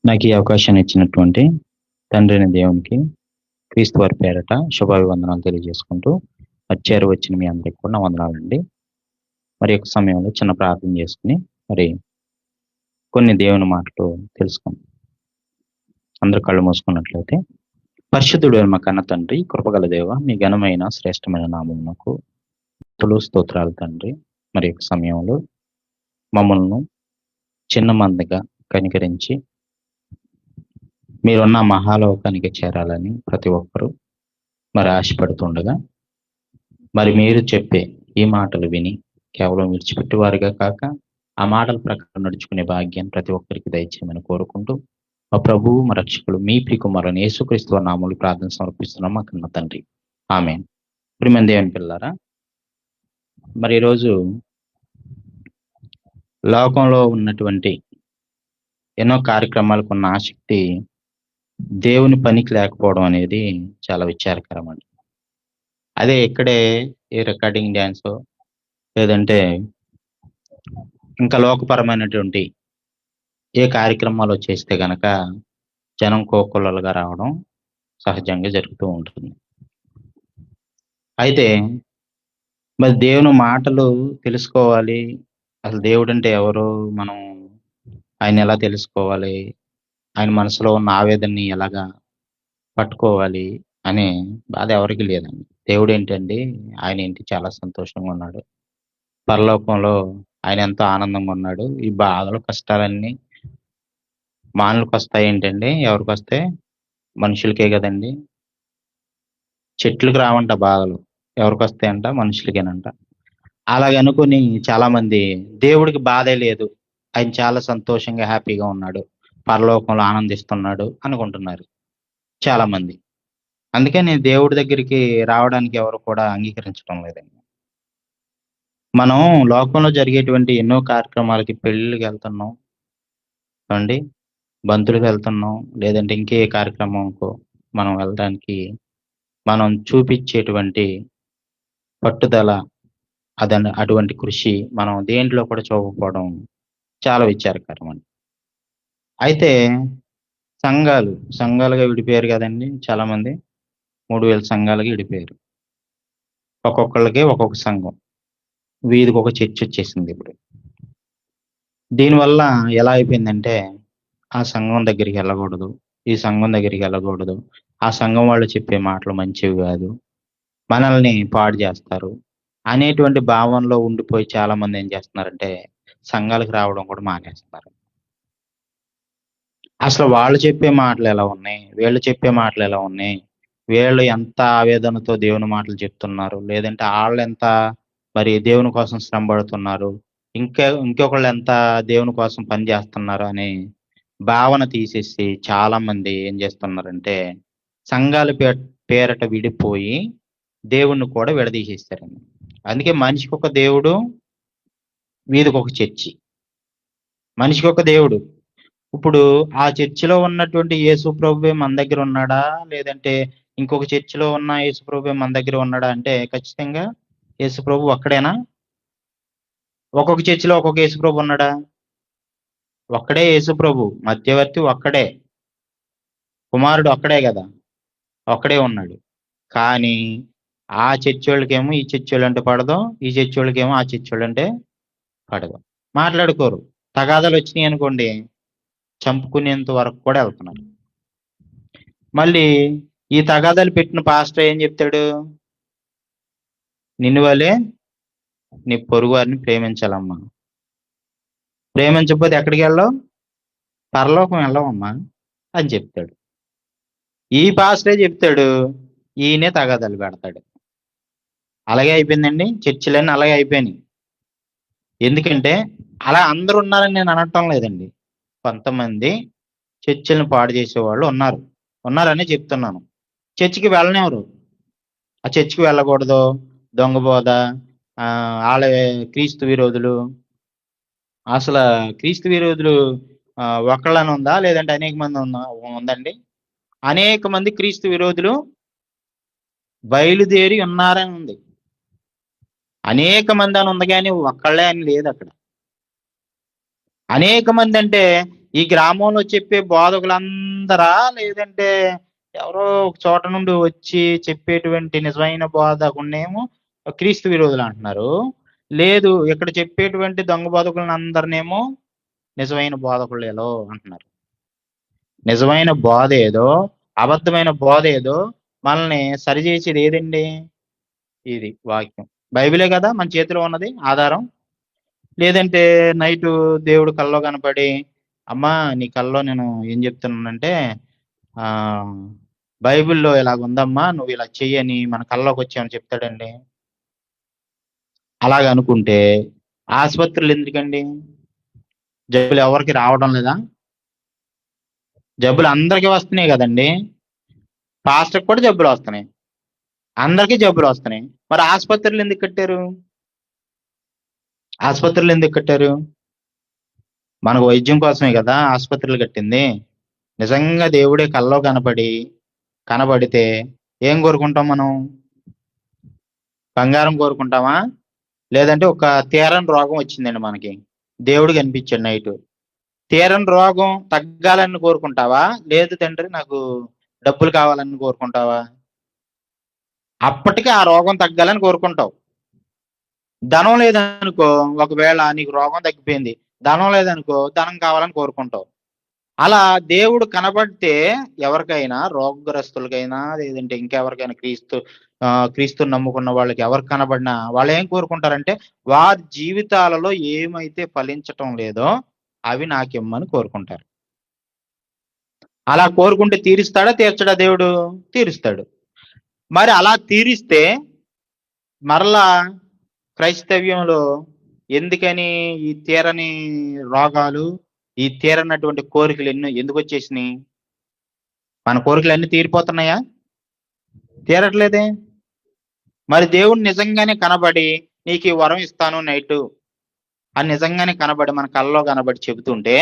నాకు ఈ అవకాశాన్ని ఇచ్చినటువంటి తండ్రిని దేవునికి క్రీస్తు వారి పేరట శుభాభివందనాలు తెలియజేసుకుంటూ వచ్చారు వచ్చిన మీ అందరికి కూడా నా వందనాలండి. మరి యొక్క సమయంలో చిన్న ప్రార్థన చేసుకుని మరి కొన్ని దేవుని మాటలు తెలుసుకుందాం. అందరు కళ్ళు మూసుకున్నట్లయితే, పరిశుద్ధుడు మా కన్న తండ్రి, కృపగల దేవ, మీ ఘనమైన శ్రేష్టమైన నామమునకు స్తోత్రాలు తండ్రి. మరి యొక్క సమయంలో మమ్మల్ని చిన్న మందిగా కనికరించి మీరున్న మహాలోకానికి చేరాలని ప్రతి ఒక్కరూ మరి ఆశపడుతుండగా, మరి మీరు చెప్పే ఈ మాటలు విని కేవలం విడిచిపెట్టేవారుగా కాక ఆ మాటల ప్రకారం నడుచుకునే భాగ్యాన్ని ప్రతి ఒక్కరికి దయచేయమని కోరుకుంటూ, మా ప్రభువు మా రక్షకులు మీ ప్రియకుమారుని యేసుక్రీస్తు నామములో ప్రార్థన సమర్పిస్తున్నాం మా కన్న తండ్రి, ఆమేన్. ప్రియమైన దేవుని పిల్లారా, మరి ఈరోజు లోకంలో ఉన్నటువంటి ఎన్నో కార్యక్రమాలకు ఉన్న ఆసక్తి దేవుని పనికి లేకపోవడం అనేది చాలా విచారకరం అండి. అదే ఇక్కడే ఏ రికార్డింగ్ డ్యాన్స్ లేదంటే ఇంకా లోకపరమైనటువంటి ఏ కార్యక్రమాలు చేస్తే గనక జనం కోకొల్లలుగా రావడం సహజంగా జరుగుతూ ఉంటుంది. అయితే మరి దేవుని మాటలు తెలుసుకోవాలి, అసలు దేవుడు అంటే ఎవరు, మనం ఆయన ఎలా తెలుసుకోవాలి, ఆయన మనసులో ఉన్న ఆవేదనని ఎలాగా పట్టుకోవాలి అనే బాధ ఎవరికి లేదండి. దేవుడు ఏంటండి, ఆయన ఏంటి చాలా సంతోషంగా ఉన్నాడు, పరలోకంలో ఆయన ఎంతో ఆనందంగా ఉన్నాడు. ఈ బాధలు కష్టాలన్నీ మానవులకు వస్తాయి ఏంటండి, ఎవరికి వస్తాయి? మనుషులకే కదండి. చెట్లకు రావంట బాధలు, ఎవరికి వస్తాయంట? మనుషులకేనంట. అలాగనుకుని చాలా మంది దేవుడికి బాధే లేదు, ఆయన చాలా సంతోషంగా హ్యాపీగా ఉన్నాడు, పరలోకంలో ఆనందిస్తున్నాడు అనుకుంటున్నారు చాలా మంది. అందుకని దేవుడి దగ్గరికి రావడానికి ఎవరు కూడా అంగీకరించడం లేదండి. మనం లోకంలో జరిగేటువంటి ఎన్నో కార్యక్రమాలకి, పెళ్ళిళ్ళకి వెళ్తున్నాం అండి, బంతులకు వెళ్తున్నాం, లేదంటే ఇంకే కార్యక్రమంకో మనం వెళ్ళడానికి మనం చూపించేటువంటి పట్టుదల, అటువంటి కృషి మనం దేంట్లో కూడా చూపకపోవడం చాలా విచారకరం అండి. అయితే సంఘాలుగా విడిపోయారు కదండి, చాలా మంది 3000 సంఘాలుగా విడిపోయారు. ఒక్కొక్కళ్ళకి ఒక్కొక్క సంఘం, వీధికి ఒక చర్చ్ వచ్చేసింది ఇప్పుడు. దీనివల్ల ఎలా అయిపోయిందంటే, ఆ సంఘం దగ్గరికి వెళ్ళకూడదు, ఈ సంఘం దగ్గరికి వెళ్ళకూడదు, ఆ సంఘం వాళ్ళు చెప్పే మాటలు మంచివి కాదు, మనల్ని పాడు చేస్తారు అనేటువంటి భావనలో ఉండిపోయి చాలా మంది ఏం చేస్తున్నారంటే సంఘాలకు రావడం కూడా మానేస్తున్నారు. అసలు వాళ్ళు చెప్పే మాటలు ఎలా ఉన్నాయి, వీళ్ళు చెప్పే మాటలు ఎలా ఉన్నాయి, వీళ్ళు ఎంత ఆవేదనతో దేవుని మాటలు చెప్తున్నారు, లేదంటే వాళ్ళు ఎంత మరి దేవుని కోసం శ్రమ పడుతున్నారు, ఇంకొకళ్ళు ఎంత దేవుని కోసం పని చేస్తున్నారు అనే భావన తీసేసి చాలా మంది ఏం చేస్తున్నారంటే సంఘాల పేరట విడిపోయి దేవుణ్ణి కూడా విడదీసేస్తారండి. అందుకే మనిషికి ఒక దేవుడు, వీధికి ఒక చర్చి. మనిషికి ఒక దేవుడు. ఇప్పుడు ఆ చర్చిలో ఉన్నటువంటి యేసు ప్రభువే మన దగ్గర ఉన్నాడా, లేదంటే ఇంకొక చర్చిలో ఉన్న యేసు ప్రభువే మన దగ్గర ఉన్నాడా అంటే ఖచ్చితంగా యేసు ప్రభు ఒక్కడేనా? ఒక్కొక్క చర్చిలో ఒక్కొక్క యేసు ప్రభు ఉన్నాడా? ఒక్కడే యేసు ప్రభు, మధ్యవర్తి ఒక్కడే, కుమారుడు ఒక్కడే కదా, ఒక్కడే ఉన్నాడు. కానీ ఆ చర్చి వాళ్ళకేమో ఈ చర్చి వాళ్ళు అంటే పడదు, ఈ చర్చి వాళ్ళకేమో ఆ చర్చి వాళ్ళు అంటే పడదు. మాట్లాడుకోరు. తగాదాలు వచ్చినాయి అనుకోండి, చంపుకునేంత వరకు కూడా వెళ్తున్నారు. మళ్ళీ ఈ తగాదాలు పెట్టిన పాస్టర్ ఏం చెప్తాడు, నిన్ను వల్లే నీ పొరుగు వారిని ప్రేమించాలమ్మా, ప్రేమించకపోతే ఎక్కడికి వెళ్ళవు, పరలోకం వెళ్ళవమ్మా అని చెప్తాడు. ఈ పాస్టరే చెప్తాడు, ఈయనే తగాదాలు పెడతాడు. అలాగే అయిపోయిందండి, చర్చిలన్నీ అలాగే అయిపోయినాయి. ఎందుకంటే అలా అందరూ ఉన్నారని నేను అనటం లేదండి, కొంతమంది చర్చిలను పాడు చేసేవాళ్ళు ఉన్నారని చెప్తున్నాను. చర్చికి వెళ్ళనివ్వరు, ఆ చర్చికి వెళ్ళకూడదు, దొంగ బోధ, వాళ్ళ క్రీస్తు విరోధులు. అసలు క్రీస్తు విరోధులు ఒక్కళ్ళని ఉందా, లేదంటే అనేక మంది ఉందండి? అనేక మంది క్రీస్తు విరోధులు బయలుదేరి ఉన్నారని ఉంది. అనేక మంది అని ఉంది కానీ ఒక్కళ్ళే అని లేదు అక్కడ. అనేక మంది అంటే ఈ గ్రామంలో చెప్పే బోధకులందరా, లేదంటే ఎవరో ఒక చోట నుండి వచ్చి చెప్పేటువంటి నిజమైన బోధకుడినేమో క్రీస్తు విరోధులు అంటున్నారు. లేదు, ఇక్కడ చెప్పేటువంటి దొంగ బోధకులను అందరినేమో నిజమైన బోధకులేలో అంటున్నారు. నిజమైన బోధ ఏదో, అబద్ధమైన బోధ ఏదో మనల్ని సరిచేసేది ఏదండి? ఇది వాక్యం. బైబిలే కదా మన చేతిలో ఉన్నది ఆధారం. లేదంటే నైటు దేవుడు కల్లో కనపడి, అమ్మా నీ కల్లో నేను ఏం చెప్తున్నానంటే బైబిల్లో ఇలాగుందమ్మా, నువ్వు ఇలా చెయ్యని మన కల్లోకి వచ్చామని చెప్తాడండి. అలాగ అనుకుంటే ఆసుపత్రులు ఎందుకండి? జబ్బులు ఎవరికి రావడం లేదా? జబ్బులు అందరికీ వస్తున్నాయి కదండి. పాస్టర్కి కూడా జబ్బులు వస్తున్నాయి, అందరికీ జబ్బులు వస్తున్నాయి. మరి ఆసుపత్రులు ఎందుకు కట్టారు? ఆసుపత్రులు ఎందుకు కట్టారు? మనకు వైద్యం కోసమే కదా ఆసుపత్రులు కట్టింది. నిజంగా దేవుడే కల్లో కనబడితే ఏం కోరుకుంటాం మనం? బంగారం కోరుకుంటామా? లేదంటే ఒక తీరని రోగం వచ్చిందండి మనకి, దేవుడు కనిపించాడు నైటు. తీరని రోగం తగ్గాలని కోరుకుంటావా? లేదు తండ్రి నాకు డబ్బులు కావాలని కోరుకుంటావా? అప్పటికే ఆ రోగం తగ్గాలని కోరుకుంటావు. ధనం లేదనుకో, ఒకవేళ నీకు రోగం తగ్గిపోయింది, ధనం లేదనుకో ధనం కావాలని కోరుకుంటావు. అలా దేవుడు కనబడితే ఎవరికైనా, రోగగ్రస్తులకైనా లేదంటే ఇంకెవరికైనా, క్రీస్తుని నమ్ముకున్న వాళ్ళకి ఎవరికి కనబడినా వాళ్ళు ఏం కోరుకుంటారంటే వారి జీవితాలలో ఏమైతే ఫలించటం లేదో అవి నాకిమ్మని కోరుకుంటారు. అలా కోరుకుంటే తీరుస్తాడా తీర్చడా దేవుడు? తీరుస్తాడు. మరి అలా తీరిస్తే మరలా క్రైస్తవ్యంలో ఎందుకని ఈ తీరని రోగాలు, ఈ తీరనటువంటి కోరికలు ఎందుకు వచ్చేసినాయి? మన కోరికలు అన్ని తీరిపోతున్నాయా? తీరట్లేదే. మరి దేవుడు నిజంగానే కనబడి నీకు ఈ వరం ఇస్తాను నైటు అని నిజంగానే కనబడి మన కళ్ళలో కనబడి చెబుతుంటే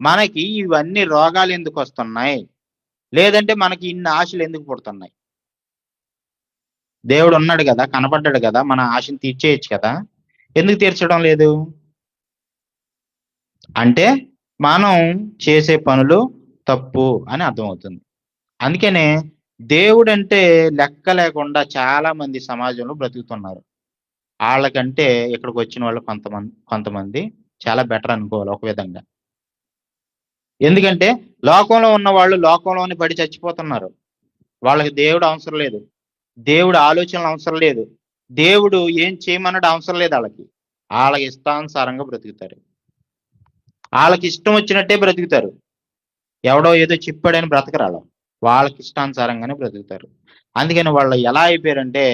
మనకి ఇవన్నీ రోగాలు ఎందుకు వస్తున్నాయి? లేదంటే మనకి ఇన్ని ఆశలు ఎందుకు పుడుతున్నాయి? దేవుడు ఉన్నాడు కదా, కనబడ్డాడు కదా, మన ఆశను తీర్చేయచ్చు కదా, ఎందుకు తీర్చడం లేదు? అంటే మనం చేసే పనులు తప్పు అని అర్థమవుతుంది. అందుకనే దేవుడంటే లెక్క లేకుండా చాలా మంది సమాజంలో బ్రతుకుతున్నారు. వాళ్ళకంటే ఇక్కడికి వచ్చిన వాళ్ళు కొంతమంది చాలా బెటర్ అనుకోవాలి ఒక విధంగా. ఎందుకంటే లోకంలో ఉన్న వాళ్ళు లోకంలోని పడి చచ్చిపోతున్నారు. వాళ్ళకి దేవుడు అవసరం లేదు, దేవుడు ఆలోచనలు అవసరం లేదు, దేవుడు ఏం చేయమన్నాడు అవసరం లేదు. వాళ్ళకి ఇష్టానుసారంగా బ్రతుకుతారు, వాళ్ళకి ఇష్టం వచ్చినట్టే బ్రతుకుతారు. ఎవడో ఏదో చెప్పాడని బ్రతకరాలు, వాళ్ళకి ఇష్టానుసారంగానే బ్రతుకుతారు. అందుకని వాళ్ళు ఎలా అయిపోయారంటే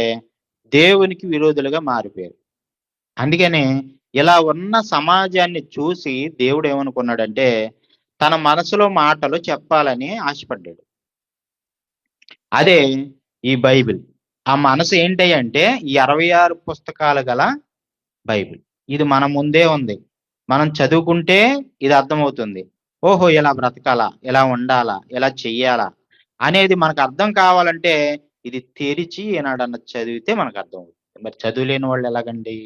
దేవునికి విరోధులుగా మారిపోయారు. అందుకని ఇలా ఉన్న సమాజాన్ని చూసి దేవుడు ఏమనుకున్నాడంటే తన మనసులో మాటలు చెప్పాలని ఆశపడ్డాడు. అదే ఈ బైబిల్. ఆ మనసు ఏంటి అంటే ఈ 66 పుస్తకాలు గల బైబిల్. ఇది మన ముందే ఉంది. మనం చదువుకుంటే ఇది అర్థమవుతుంది. ఓహో, ఇలా బ్రతకాలా, ఇలా ఉండాలా, ఇలా చెయ్యాలా అనేది మనకు అర్థం కావాలంటే ఇది తెరిచి ఏనాడన్నా చదివితే మనకు అర్థం అవుతుంది. మరి చదువు లేని వాళ్ళు ఎలాగండి?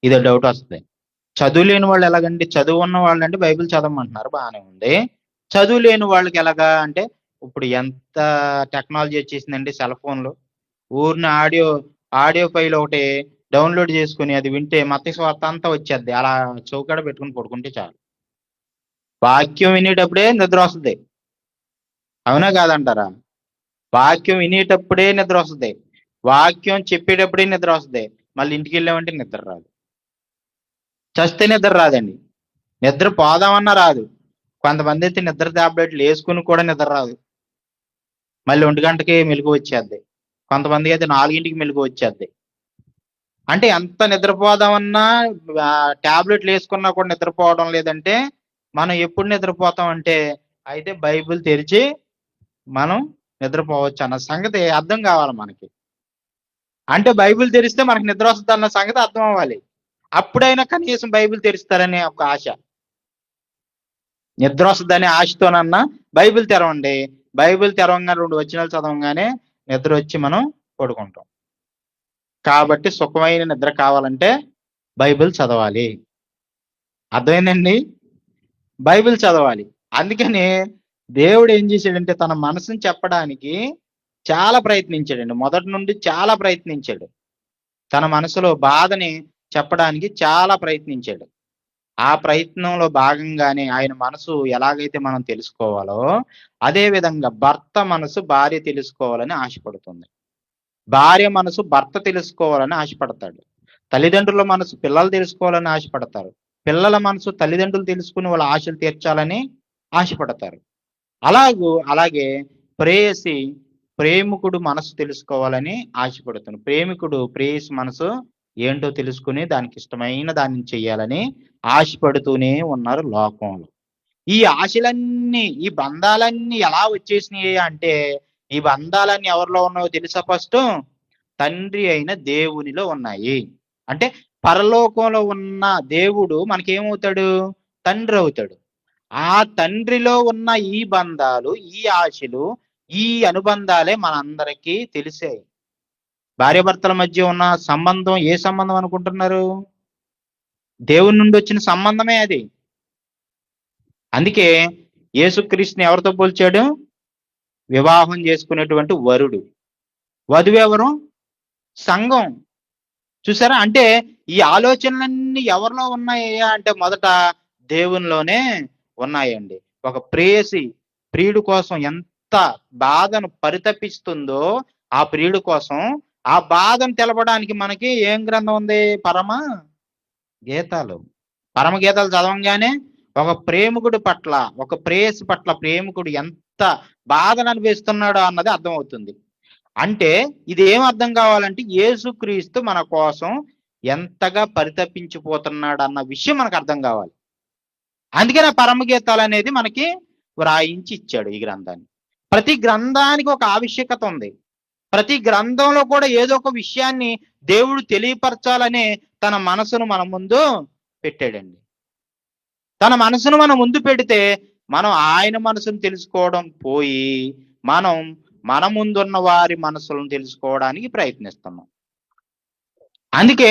ఇదో డౌట్ వస్తుంది. చదువు లేని వాళ్ళు ఎలాగండి? చదువు ఉన్న వాళ్ళు అంటే బైబిల్ చదవమంటున్నారు, బాగానే ఉంది. చదువు లేని వాళ్ళకి ఎలాగా అంటే ఇప్పుడు ఎంత టెక్నాలజీ వచ్చేసిందండి, సెల్ ఫోన్లు. ఊరిని ఆడియో ఫైల్ ఒకటి డౌన్లోడ్ చేసుకుని అది వింటే మత్తయి సువార్త అంతా వచ్చేద్ది. అలా చౌకాడ పెట్టుకుని పడుకుంటే చాలు. వాక్యం వినేటప్పుడే నిద్ర వస్తుంది, అవునా కాదంటారా? వాక్యం వినేటప్పుడే నిద్ర వస్తుంది, వాక్యం చెప్పేటప్పుడే నిద్ర వస్తుంది. మళ్ళీ ఇంటికి వెళ్ళామంటే నిద్ర రాదు. చస్తే నిద్ర రాదండి, నిద్ర పోదామన్నా రాదు. కొంతమంది అయితే నిద్ర టాబ్లెట్లు వేసుకుని కూడా నిద్ర రాదు, మళ్ళీ 1 గంటకి మెలుగు వచ్చేద్ది. కొంతమందికి అయితే 4ంటికి మెలుగు వచ్చేద్ది. అంటే ఎంత నిద్రపోదామన్నా టాబ్లెట్లు వేసుకున్నా కూడా నిద్రపోవడం లేదంటే మనం ఎప్పుడు నిద్రపోతాం అంటే అయితే బైబిల్ తెరిచి మనం నిద్రపోవచ్చు అన్న సంగతి అర్థం కావాలి మనకి. అంటే బైబిల్ తెరిస్తే మనకి నిద్ర వస్తుంది అన్న సంగతి అర్థం అవ్వాలి. అప్పుడైనా కనీసం బైబిల్ తెరుస్తారనే ఒక ఆశ, నిద్ర వస్తుందనే ఆశతోనన్నా బైబిల్ తెరవండి. బైబిల్ తెరవంగానే 2 వచనాలు చదవంగానే నిద్ర వచ్చి మనం పడుకుంటాం. కాబట్టి సుఖమైన నిద్ర కావాలంటే బైబిల్ చదవాలి. అర్థమైందండి? బైబిల్ చదవాలి. అందుకని దేవుడు ఏం చేశాడంటే తన మనసుని చెప్పడానికి చాలా ప్రయత్నించాడండి. మొదటి నుండి చాలా ప్రయత్నించాడు. తన మనసులో బాధని చెప్పడానికి చాలా ప్రయత్నించాడు. ఆ ప్రయత్నంలో భాగంగానే ఆయన మనసు ఎలాగైతే మనం తెలుసుకోవాలో, అదే విధంగా భర్త మనసు భార్య తెలుసుకోవాలని ఆశపడుతుంది. భార్య మనసు భర్త తెలుసుకోవాలని ఆశపడతాడు. తల్లిదండ్రుల మనసు పిల్లలు తెలుసుకోవాలని ఆశపడతారు. పిల్లల మనసు తల్లిదండ్రులు తెలుసుకుని వాళ్ళ ఆశలు తీర్చాలని ఆశపడతారు. అలాగే ప్రేయసి ప్రేమికుడు మనసు తెలుసుకోవాలని ఆశపడుతుంది. ప్రేమికుడు ప్రేయసి మనసు ఏంటో తెలుసుకుని దానికి ఇష్టమైన దాన్ని చెయ్యాలని ఆశపడుతూనే ఉన్నారు లోకంలో. ఈ ఆశలన్నీ, ఈ బంధాలన్నీ ఎలా వచ్చేసినాయి అంటే, ఈ బంధాలన్నీ ఎవరిలో ఉన్నాయో తెలుసా? ఫస్ట్ తండ్రి అయిన దేవునిలో ఉన్నాయి. అంటే పరలోకంలో ఉన్న దేవుడు మనకేమవుతాడు? తండ్రి అవుతాడు. ఆ తండ్రిలో ఉన్న ఈ బంధాలు, ఈ ఆశలు, ఈ అనుబంధాలే మనందరికీ తెలిసాయి. భార్యాభర్తల మధ్య ఉన్న సంబంధం ఏ సంబంధం అనుకుంటున్నారు? దేవుని నుండి వచ్చిన సంబంధమే అది. అందుకే యేసుక్రీస్తుని ఎవరితో పోల్చాడు? వివాహం చేసుకునేటువంటి వరుడు. వధువు ఎవరు? సంఘం. చూసారా? అంటే ఈ ఆలోచనలన్నీ ఎవరిలో ఉన్నాయా అంటే మొదట దేవునిలోనే ఉన్నాయండి. ఒక ప్రేయసి ప్రియుడు కోసం ఎంత బాధను పరితపిస్తుందో ఆ ప్రియుడు కోసం, ఆ బాధను తెలపడానికి మనకి ఏం గ్రంథం ఉంది? పరమ గీతాలు. పరమ గీతాలు చదవంగానే ఒక ప్రేమికుడి పట్ల, ఒక ప్రేయసి పట్ల ప్రేమికుడు ఎంత బాధను అనిపిస్తున్నాడో అన్నది అర్థమవుతుంది. అంటే ఇది ఏం అర్థం కావాలంటే యేసుక్రీస్తు మన కోసం ఎంతగా పరితపించిపోతున్నాడు అన్న విషయం మనకు అర్థం కావాలి. అందుకని ఆ పరమగీతాలు అనేది మనకి వ్రాయించి ఇచ్చాడు ఈ గ్రంథాన్ని. ప్రతి గ్రంథానికి ఒక ఆవశ్యకత ఉంది. ప్రతి గ్రంథంలో కూడా ఏదో ఒక విషయాన్ని దేవుడు తెలియపరచాలనే తన మనసును మన ముందు పెట్టాడండి. తన మనసును మనం ముందు పెడితే మనం ఆయన మనసును తెలుసుకోవడం పోయి మనం మన ముందున్న వారి మనసులను తెలుసుకోవడానికి ప్రయత్నిస్తున్నాం. అందుకే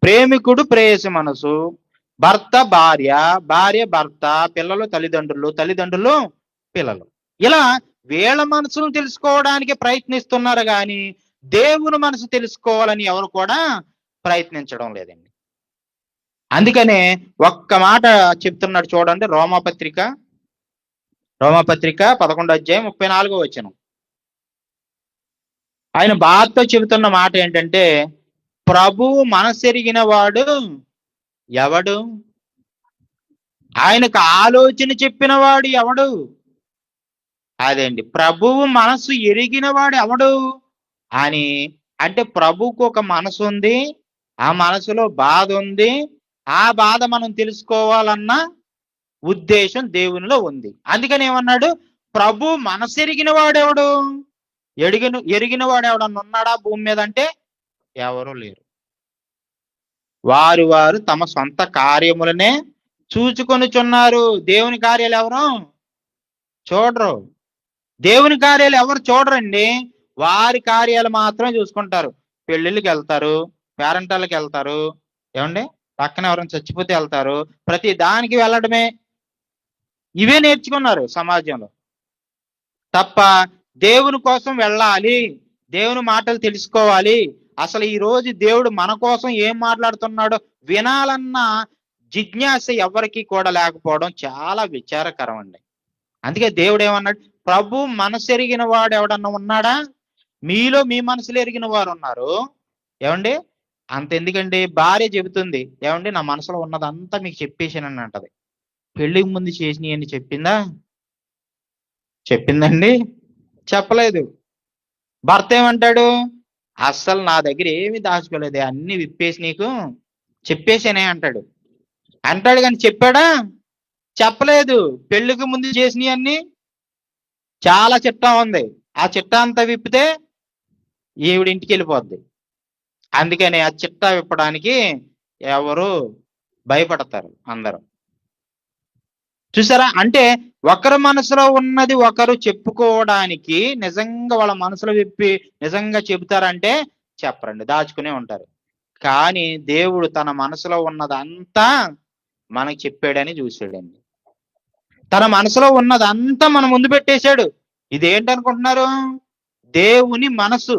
ప్రేమికుడు ప్రేయసి మనసు, భర్త భార్య, భార్య భర్త, పిల్లలు తల్లిదండ్రులు, తల్లిదండ్రులు పిల్లలు, ఇలా వీళ్ళ మనసును తెలుసుకోవడానికి ప్రయత్నిస్తున్నారు కానీ దేవుని మనసు తెలుసుకోవాలని ఎవరు కూడా ప్రయత్నించడం లేదండి. అందుకనే ఒక్క మాట చెప్తున్నాడు చూడండి. రోమాపత్రిక 11 అధ్యాయం 34వ వచనం. ఆయన బాధతో చెబుతున్న మాట ఏంటంటే, ప్రభువు మనసెరిగిన వాడు ఎవడు? ఆయనకు ఆలోచన చెప్పిన వాడు ఎవడు? అదేండి, ప్రభువు మనసు ఎరిగిన వాడు ఎవడు అని అంటే ప్రభువుకు ఒక మనసు ఉంది, ఆ మనసులో బాధ ఉంది, ఆ బాధ మనం తెలుసుకోవాలన్న ఉద్దేశం దేవునిలో ఉంది. అందుకని ఏమన్నాడు? ప్రభు మనసెరిగిన వాడెవడు? ఎరిగిన వాడు ఎవడన్నా ఉన్నాడా భూమి మీద అంటే ఎవరు లేరు. వారు తమ సొంత కార్యములనే చూచుకొనుచున్నారు. దేవుని కార్యాలు ఎవరు చూడరు. దేవుని కార్యాలు ఎవరు చూడరండి. వారి కార్యాలు మాత్రం చూసుకుంటారు. పెళ్ళిళ్ళకి వెళ్తారు, పేరెంటాలకు వెళ్తారు, ఏమండి పక్కన ఎవరైనా చచ్చిపోతే వెళ్తారు, ప్రతి దానికి వెళ్ళడమే. ఇవే నేర్చుకున్నారు సమాజంలో. తప్ప దేవుని కోసం వెళ్ళాలి, దేవుని మాటలు తెలుసుకోవాలి, అసలు ఈ రోజు దేవుడు మన కోసం ఏం మాట్లాడుతున్నాడో వినాలన్న జిజ్ఞాస ఎవరికి కూడా లేకపోవడం చాలా విచారకరం అండి. అందుకే దేవుడు ఏమన్నాడు? ప్రభు మనసెరిగిన వాడు ఎవడన్నా ఉన్నాడా? మీలో మీ మనసులు ఎరిగిన వారు ఉన్నారు. ఏమండి అంత ఎందుకండి? భార్య చెబుతుంది, ఏమండి నా మనసులో ఉన్నదంతా మీకు చెప్పేసానని అంటది. పెళ్లికి ముందు చేసినవన్నీ చెప్పిందండి? చెప్పలేదు. భర్త ఏమంటాడు? అస్సలు నా దగ్గర ఏమి దాచుకోలేదు, అన్ని విప్పేసి నీకు చెప్పేసానే అంటాడు. కానీ చెప్పాడా? చెప్పలేదు. పెళ్లికి ముందు చేసినవన్నీ చాలా చిట్టా ఉంది, ఆ చిట్టా అంతా విప్పితే ఈవిడ ఇంటికి వెళ్ళిపోద్ది. అందుకని ఆ చిట్టా విప్పడానికి ఎవరు భయపడతారు అందరూ. చూసారా? అంటే ఒకరి మనసులో ఉన్నది ఒకరు చెప్పుకోవడానికి నిజంగా వాళ్ళ మనసులో విప్పి నిజంగా చెబుతారంటే చెప్పరండి, దాచుకునే ఉంటారు. కానీ దేవుడు తన మనసులో ఉన్నదంతా మనకి చెప్పాడని చూసాడండి. తన మనసులో ఉన్నదంతా మన ముందు పెట్టేశాడు. ఇదేంటనుకుంటున్నారు? దేవుని మనసు.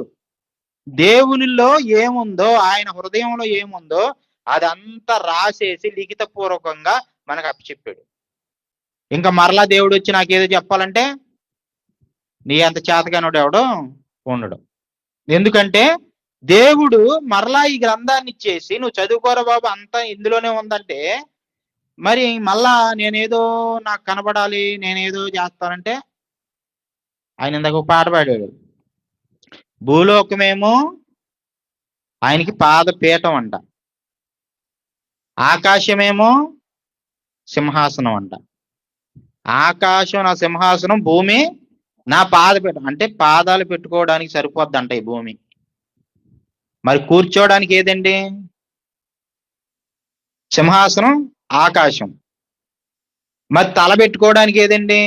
దేవునిలో ఏముందో, ఆయన హృదయంలో ఏముందో అదంతా రాసేసి లిఖితపూర్వకంగా మనకు అప్పచెప్పాడు. ఇంకా మరలా దేవుడు వచ్చి నాకేదో చెప్పాలంటే నీ అంత చేతగానోడు ఎవడో ఉండడు. ఎందుకంటే దేవుడు మరలా ఈ గ్రంథాన్ని ఇచ్చేసి నువ్వు చదువుకోరా బాబు అంతా ఇందులోనే ఉందంటే, మరి మళ్ళా నేనేదో నాకు కనబడాలి, నేనేదో చేస్తానంటే, ఆయన ఇందాక ఒక పాట పాడాడు, భూలోకమేమో ఆయనకి పాదపీఠం అంట, ఆకాశమేమో సింహాసనం అంట. ఆకాశం నా సింహాసనం, భూమి నా పాదపీఠం. అంటే పాదాలు పెట్టుకోవడానికి సరిపోద్దంట ఈ భూమి. మరి కూర్చోవడానికి ఏదండి? సింహాసనం, ఆకాశం. మరి తల పెట్టుకోవడానికి ఏదండి?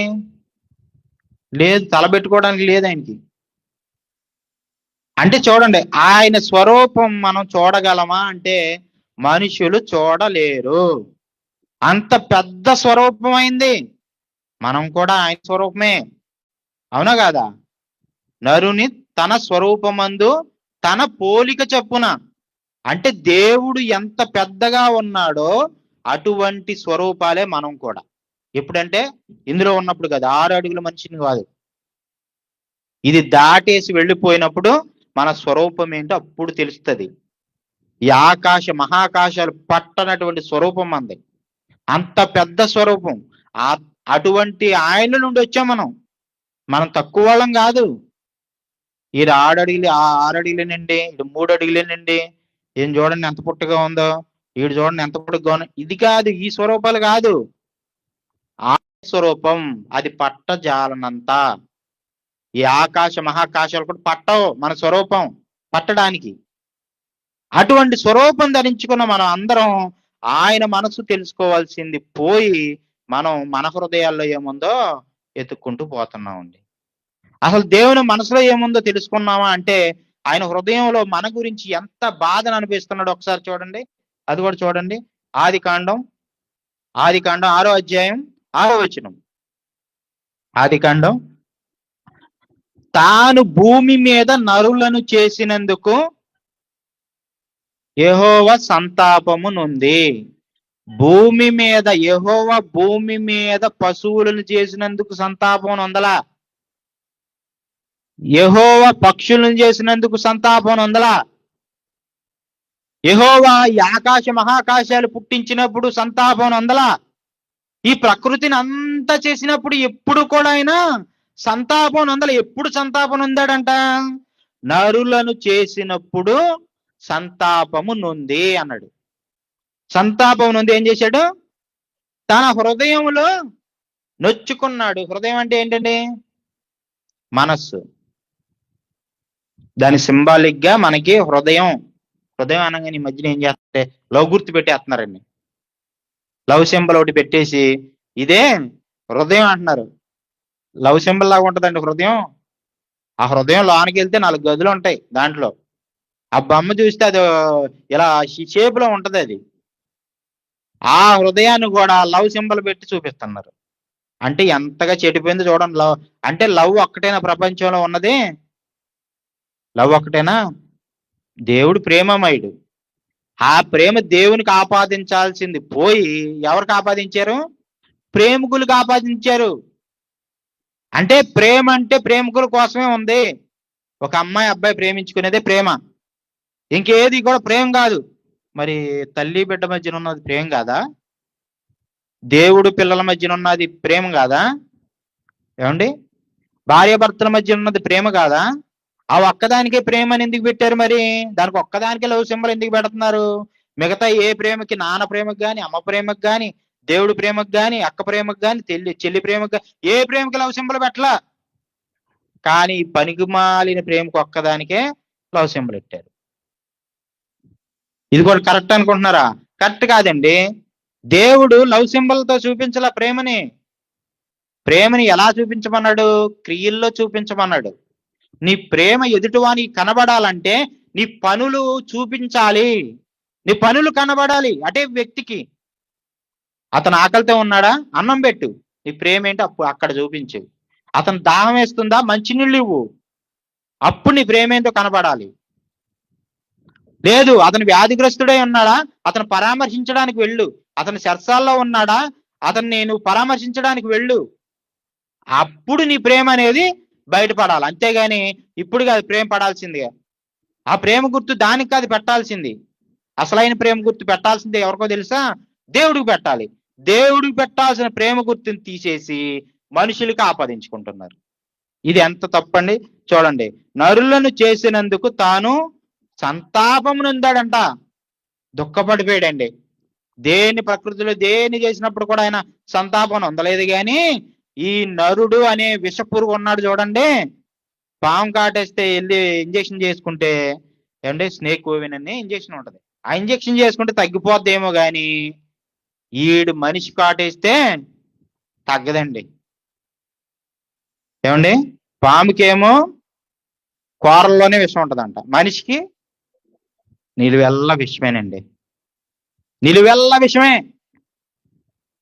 లేదు, తల పెట్టుకోవడానికి లేదు ఆయనకి. అంటే చూడండి, ఆయన స్వరూపం మనం చూడగలమా అంటే మనుషులు చూడలేరు. అంత పెద్ద స్వరూపం అయింది. మనం కూడా ఆయన స్వరూపమే, అవునా కాదా? నరుని తన స్వరూపమందు తన పోలిక చొప్పున. అంటే దేవుడు ఎంత పెద్దగా ఉన్నాడో అటువంటి స్వరూపాలే మనం కూడా. ఎప్పుడంటే ఇందులో ఉన్నప్పుడు కదా, 6 అడుగుల మనిషిని కాదు. ఇది దాటేసి వెళ్ళిపోయినప్పుడు మన స్వరూపం ఏంటో అప్పుడు తెలుస్తుంది. ఈ మహాకాశాలు పట్టనటువంటి స్వరూపం అంది. అంత పెద్ద స్వరూపం. అటువంటి ఆయన నుండి వచ్చాం మనం తక్కువ వాళ్ళం కాదు. ఇది 6 అడుగులు, 6 అడుగులేనండి, ఇది 3 అడుగులేనండి, ఏం చూడండి ఎంత పుట్టగా ఉందో, వీడు చూడండి ఎంత పుట్టుగా ఉందో. ఇది కాదు, ఈ స్వరూపాలు కాదు. ఆ స్వరూపం అది పట్టజాలనంత. ఈ మహాకాశాలు కూడా పట్టవు మన స్వరూపం పట్టడానికి. అటువంటి స్వరూపం ధరించుకున్న మనం అందరం ఆయన మనసు తెలుసుకోవాల్సింది పోయి మనం మన హృదయాల్లో ఏముందో ఎత్తుక్కుంటూ పోతున్నామండి. అసలు దేవుని మనసులో ఏముందో తెలుసుకున్నామా అంటే ఆయన హృదయంలో మన గురించి ఎంత బాధను అనిపిస్తున్నాడో ఒకసారి చూడండి. అది కూడా చూడండి. ఆదికాండం 6వ అధ్యాయం 6వ వచనం. ఆదికాండం, తాను భూమి మీద నరులను చేసినందుకు యెహోవా సంతాపము నొంది. యెహోవా భూమి మీద పశువులను చేసినందుకు సంతాపం నొందలా. యెహోవా పక్షులను చేసినందుకు సంతాపం నొందలా. యెహోవా ఈ మహాకాశాలు పుట్టించినప్పుడు సంతాపం నొందలా. ఈ ప్రకృతిని అంతా చేసినప్పుడు ఎప్పుడు కూడా ఆయన సంతాపం నొందల. ఎప్పుడు సంతాపం నొందాడంట? నరులను చేసినప్పుడు సంతాపము నొంది అన్నాడు. సంతాపం నొంది ఏం చేశాడు? తన హృదయంలో నొచ్చుకున్నాడు. హృదయం అంటే ఏంటండి? మనస్సు. దాని సింబాలిక్ గా మనకి హృదయం అనగానే ఈ మధ్యన ఏం చేస్తే లవ్ గుర్తు పెట్టేస్తున్నారండి. లవ్ సింబల్ ఒకటి పెట్టేసి ఇదే హృదయం అంటున్నారు. లవ్ సింబల్ లాగా ఉంటుందండి హృదయం. ఆ హృదయం లోనికి వెళ్తే 4 గదులు ఉంటాయి. దాంట్లో ఆ బొమ్మ చూస్తే అది ఇలా షేప్ లో ఉంటది. అది ఆ హృదయాన్ని కూడా లవ్ సింబల్ పెట్టి చూపిస్తున్నారు. అంటే ఎంతగా చెడిపోయిందో చూడండి. లవ్ అంటే లవ్ ఒక్కటేనా ప్రపంచంలో ఉన్నది? లవ్ ఒక్కటేనా? దేవుడు ప్రేమమయుడు. ఆ ప్రేమ దేవునికి ఆపాదించాల్సింది పోయి ఎవరికి ఆపాదించారు? ప్రేమికులకు ఆపాదించారు. అంటే ప్రేమ అంటే ప్రేమికుల కోసమే ఉంది. ఒక అమ్మాయి అబ్బాయి ప్రేమించుకునేదే ప్రేమ, ఇంకేది కూడా ప్రేమ కాదు. మరి తల్లి బిడ్డ మధ్యన ఉన్నది ప్రేమ కాదా? దేవుడు పిల్లల మధ్యన ఉన్నది ప్రేమ కాదా? ఏమండి? భార్యాభర్తల మధ్య ఉన్నది ప్రేమ కాదా? ఆ ఒక్కదానికే ప్రేమ అని ఎందుకు పెట్టారు? మరి దానికి ఒక్కదానికే లవ్ సింబల్ ఎందుకు పెడుతున్నారు? మిగతా ఏ ప్రేమకి, నాన్న ప్రేమకు కానీ, అమ్మ ప్రేమకు కానీ, దేవుడి ప్రేమకు కానీ, అక్క ప్రేమకు కానీ, చెల్లి ప్రేమకు కానీ, ఏ ప్రేమకి లవ్ సింబల్ పెట్టలా. కానీ పనికిమాలిన ప్రేమకు ఒక్కదానికే లవ్ సింబల్ పెట్టారు. ఇది కూడా కరెక్ట్ అనుకుంటున్నారా? కరెక్ట్ కాదండి. దేవుడు లవ్ సింబల్తో చూపించలా ప్రేమని ఎలా చూపించమన్నాడు? క్రియల్లో చూపించమన్నాడు. నీ ప్రేమ ఎదుటివాని కనబడాలంటే నీ పనులు చూపించాలి. నీ పనులు కనబడాలి. అటే వ్యక్తికి అతను ఆకలితో ఉన్నాడా? అన్నం పెట్టు. నీ ప్రేమ ఏంటి అప్పుడు అక్కడ చూపించు. అతను దాహం వేస్తుందా, మంచినీళ్ళు ఇవ్వు, అప్పుడు నీ ప్రేమ ఏంటో కనబడాలి. లేదు అతను వ్యాధిగ్రస్తుడై ఉన్నాడా, అతను పరామర్శించడానికి వెళ్ళు. అతను చెరసాల్లో ఉన్నాడా, అతన్ని నువ్వు పరామర్శించడానికి వెళ్ళు. అప్పుడు నీ ప్రేమ అనేది బయటపడాలి. అంతేగాని ఇప్పుడు కాదు ప్రేమ పడాల్సిందిగా. ఆ ప్రేమ గుర్తు దానికి కాదు పెట్టాల్సింది. అసలైన ప్రేమ గుర్తు పెట్టాల్సింది ఎవరికో తెలుసా? దేవుడికి పెట్టాలి. దేవుడికి పెట్టాల్సిన ప్రేమ గుర్తుని తీసేసి మనుషులకి ఆపాదించుకుంటున్నారు. ఇది ఎంత తప్పండి. చూడండి, నరులను చేసినందుకు తాను సంతాపము నొందాడంట, దుఃఖపడిపోయాడండి. దేని ప్రకృతిలో దేని చేసినప్పుడు కూడా ఆయన సంతాపం నొందలేదు. కానీ ఈ నరుడు అనే విషపురుగు ఉన్నాడు చూడండి, పాము కాటేస్తే వెళ్ళి ఇంజెక్షన్ చేసుకుంటే, ఏమంటే స్నేక్ కోవిన్ అనే ఇంజెక్షన్ ఉంటది, ఆ ఇంజెక్షన్ చేసుకుంటే తగ్గిపోద్దేమో కానీ ఈడు మనిషి కాటేస్తే తగ్గదండి. ఏమండి, పాముకేమో కూరల్లోనే విషం ఉంటదంట, మనిషికి నిలువెల్ల విషమేనండి. నిలువెల్ల విషమే.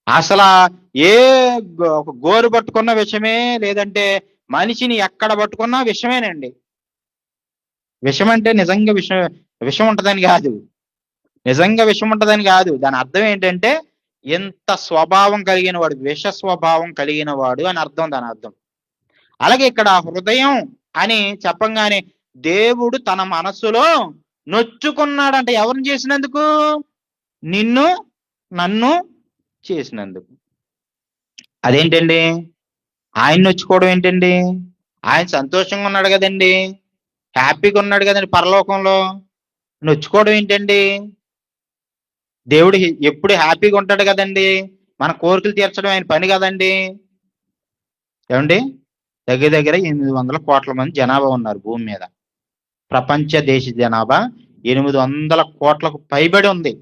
అసలు ఏ ఒక గోరు పట్టుకున్న విషమే, లేదంటే మనిషిని ఎక్కడ పట్టుకున్నా విషమేనండి. విషం అంటే నిజంగా విషం ఉంటదని కాదు, నిజంగా విషం ఉంటదని కాదు. దాని అర్థం ఏంటంటే ఎంత స్వభావం కలిగిన వాడు, విష స్వభావం కలిగిన వాడు అని అర్థం, దాని అర్థం. అలాగే ఇక్కడ హృదయం అని చెప్పంగానే దేవుడు తన మనస్సులో నొచ్చుకున్నాడంట. ఎవరిని చేసినందుకు? నిన్ను నన్ను చేసినందుకు. అదేంటండి, ఆయన నొచ్చుకోవడం ఏంటండి? ఆయన సంతోషంగా ఉన్నాడు కదండి, హ్యాపీగా ఉన్నాడు కదండి పరలోకంలో, నొచ్చుకోవడం ఏంటండి? దేవుడు ఎప్పుడు హ్యాపీగా ఉంటాడు కదండి, మన కోరికలు తీర్చడం ఆయన పని కదండి. ఏమండి, దగ్గర దగ్గర 800 కోట్ల మంది జనాభా ఉన్నారు భూమి మీద. ప్రపంచ దేశ జనాభా 800 కోట్లకు పైబడి ఉంది.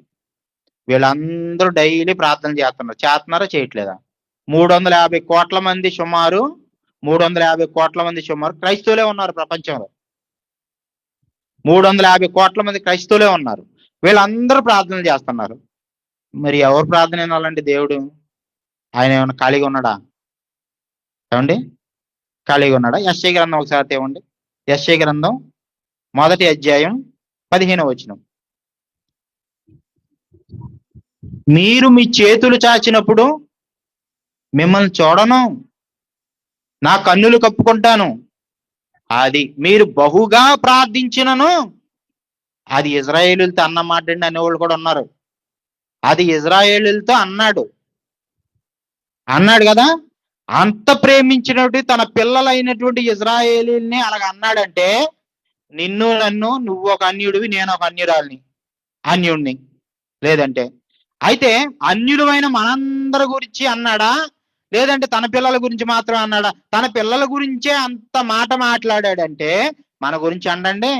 వీళ్ళందరూ డైలీ ప్రార్థన చేస్తున్నారా చేయట్లేదా? 350 కోట్ల మంది సుమారు 350 కోట్ల మంది సుమారు క్రైస్తవులే ఉన్నారు ప్రపంచంలో. 350 కోట్ల మంది క్రైస్తవులే ఉన్నారు. వీళ్ళందరూ ప్రార్థనలు చేస్తున్నారు. మరి ఎవరు ప్రార్థన వినాలండి దేవుడు? ఆయన ఏమైనా ఖాళీగా ఉన్నాడా? ఏమండి, ఖాళీగా ఉన్నాడా? యెషయా గ్రంథం ఒకసారి తేవండి. యెషయా గ్రంథం 1వ అధ్యాయం 15వ వచనం. మీరు మీ చేతులు చాచినప్పుడు మిమ్మల్ని చూడను, నా కన్నులు కప్పుకుంటాను. అది మీరు బహుగా ప్రార్థించినను. అది ఇజ్రాయేలులతో అన్న మాట అండి అనేవాళ్ళు కూడా ఉన్నారు. అది ఇజ్రాయేలులతో అన్నాడు కదా. అంత ప్రేమించినటువంటి తన పిల్లలైనటువంటి ఇజ్రాయేలీల్ని అలాగ అన్నాడంటే, నిన్ను నన్ను, నువ్వు ఒక అన్యుడివి, నేను ఒక అన్యుడిని లేదంటే. అయితే అన్యులమైన మనందరి గురించి అన్నాడా, లేదంటే తన పిల్లల గురించి మాత్రం అన్నాడా? తన పిల్లల గురించే అంత మాట మాట్లాడాడంటే మన గురించి అండండి,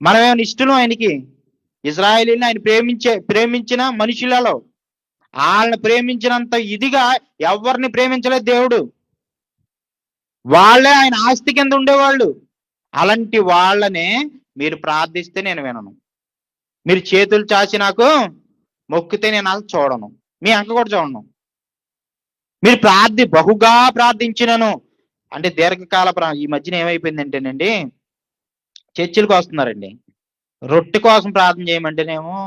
మనమేమైనా ఇష్టం ఆయనకి? ఇజ్రాయేలీని ఆయన ప్రేమించిన మనుషులలో వాళ్ళని ప్రేమించినంత ఇదిగా ఎవరిని ప్రేమించలేదు దేవుడు. వాళ్ళే ఆయన ఆస్తి కింద ఉండేవాళ్ళు. అలాంటి వాళ్ళనే మీరు ప్రార్థిస్తే నేను వినను, మీరు చేతులు చాచి నాకు మొక్కితే నేను అలా చూడను, మీ అంక కూడా చూడను. మీరు బహుగా ప్రార్థించినను అంటే దీర్ఘకాల ఈ మధ్యన ఏమైపోయిందంటేనండి, చర్చిలకు వస్తున్నారండి, రొట్టె కోసం ప్రార్థన చేయమంటేనేమో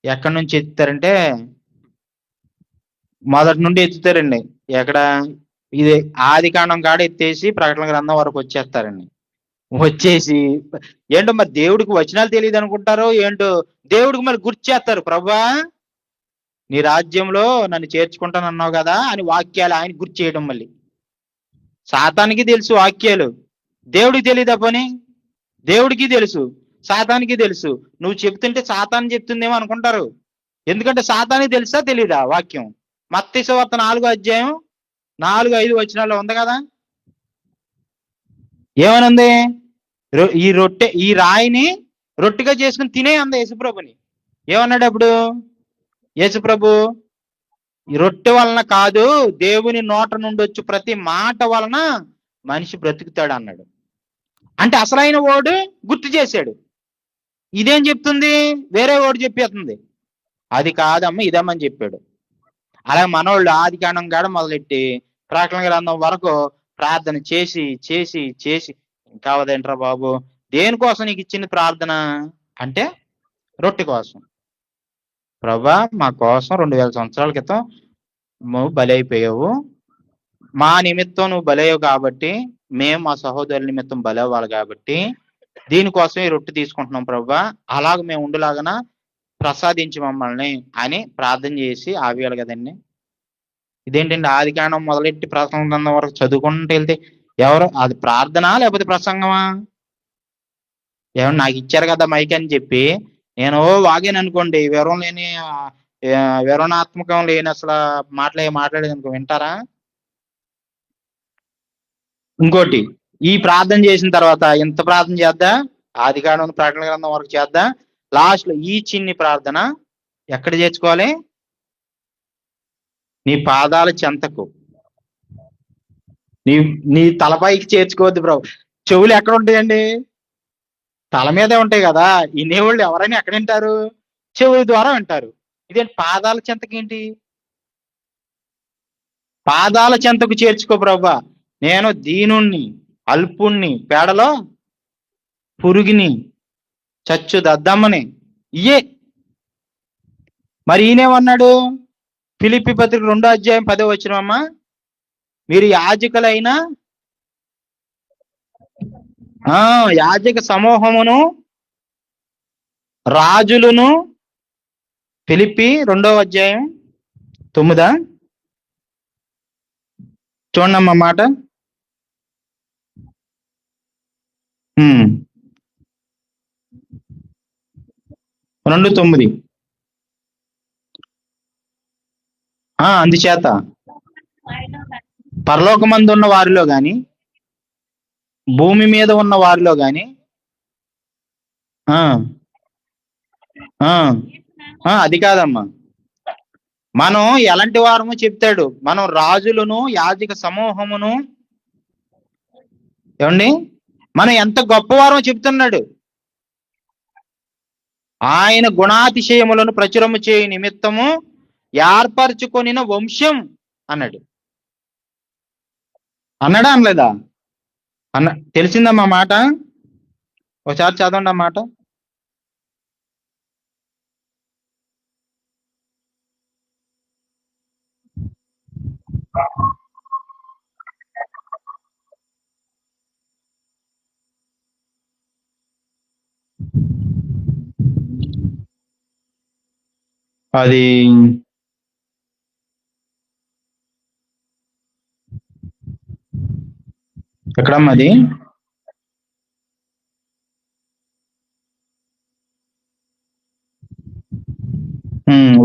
ఎక్కడి నుంచి ఎత్తుతారంటే మొదటి నుండి ఎత్తుతారండి. ఎక్కడ? ఇది ఆదికాండం కాడ ఎత్తేసి ప్రకటన గ్రంథం వరకు వచ్చేస్తారండి. వచ్చేసి ఏంటో మరి దేవుడికి వచనాలు తెలియదు అనుకుంటారో ఏంటో, దేవుడికి మరి గుర్తు చేస్తారు, ప్రభువా నీ రాజ్యంలో నన్ను చేర్చుకుంటానన్నావు కదా అని వాక్యాలు ఆయన గుర్తు చేయడం. మళ్ళీ సాతానికి తెలుసు వాక్యాలు, దేవుడికి తెలియదా పని? దేవుడికి తెలుసు, సాతానికి తెలుసు. నువ్వు చెప్తుంటే సాతాను చెప్తుందేమో అనుకుంటారు. ఎందుకంటే సాతానికి తెలుసా తెలీదా వాక్యం? మత్తయి సువార్త 4వ అధ్యాయం 4-5 వచనాల్లో ఉంది కదా. ఏమనుంది? ఈ రాయిని రొట్టెగా చేసుకుని తినే అంది యేసుప్రభుని. ఏమన్నాడు అప్పుడు యేసుప్రభు? ఈ రొట్టె వలన కాదు, దేవుని నోట నుండి వచ్చి ప్రతి మాట వలన మనిషి బ్రతుకుతాడు అన్నాడు. అంటే అసలైన వాడు గుర్తు చేశాడు. ఇదేం చెప్తుంది? వేరే వాడు చెప్పేస్తుంది. అది కాదమ్మ ఇదమ్మని చెప్పాడు. అలాగే మనోళ్ళు ఆదికాండం కాడ మొదలెట్టి ప్రకటన గ్రంథం వరకు ప్రార్థన చేసి చేసి చేసి ఇంకా అవదేంట్రా బాబు, దేనికోసం నీకు ఇచ్చింది ప్రార్థన అంటే రొట్టె కోసం. ప్రభా మా కోసం 2000 సంవత్సరాల క్రితం నువ్వు బలైపోయావు, మా నిమిత్తం నువ్వు బలయ్యావు కాబట్టి మేము మా సహోదరుల నిమిత్తం బలవ్వాలి కాబట్టి దీనికోసం ఈ రొట్టె తీసుకుంటున్నాం ప్రభా, అలాగ మేము ఉండేలాగన ప్రసాదించి మమ్మల్ని అని ప్రార్థన చేసి ఆవేయాలి కదండి. ఇదేంటండి ఆదికాండం మొదలెట్టి ప్రసంగ గ్రంథం వరకు చదువుకుంటూ వెళ్తే ఎవరు అది ప్రార్థన లేకపోతే ప్రసంగమా? ఏమన్నా నాకు ఇచ్చారు కదా మైక్ అని చెప్పి నేను వాగాను అనుకోండి, వివరణాత్మకం లేని అసలు మాట్లాడేది అనుకో, వింటారా? ఇంకోటి, ఈ ప్రార్థన చేసిన తర్వాత ఇంత ప్రార్థన చేద్దా, ఆదికాండం ప్రకటన గ్రంథం వరకు చేద్దా, లాస్ట్ లో ఈ చిన్ని ప్రార్థన ఎక్కడ చేర్చుకోవాలి? నీ పాదాల చెంతకు, నీ తలపైకి చేర్చుకోవద్దు బ్రో. చెవులు ఎక్కడ ఉంటాయండి? తల మీదే ఉంటాయి కదా. వినేవాళ్ళు ఎవరైనా ఎక్కడ వింటారు? చెవుల ద్వారా వింటారు. ఇదేంటి పాదాల చెంతకేంటి? పాదాల చెంతకు చేర్చుకో ప్రభా, నేను దీనుణ్ణి, అల్పుణ్ణి, పేడలో పురుగుని, చచ్చు దద్దమ్మని, ఇయే. మరి ఈయనేమన్నాడు? ఫిలిప్పీ పత్రిక 2వ అధ్యాయం 10వ వచనమమ్మా, మీరు యాజకులైన యాజక సమూహమును రాజులను. ఫిలిప్పీ 2వ అధ్యాయం 9 చూడమ్మా మాట. 2:9. అందుచేత పరలోకమందు ఉన్న వారిలో గాని భూమి మీద ఉన్న వారిలో గాని అది కాదమ్మా, మనం ఎలాంటి వారము చెప్తాడు. మనం రాజులను, యాజక సమూహమును, ఏమండి మనం ఎంత గొప్పవారో చెప్తున్నాడు. ఆయన గుణాతిశయములను ప్రచురము చేయ నిమిత్తము ఏర్పరచుకొనిన వంశం అన్నాడు. అన్నాడా అనలేదా? తెలిసిందమ్మా మాట? ఒకసారి చదవండి ఆ మాట. అది ఎక్కడమ్మా? అది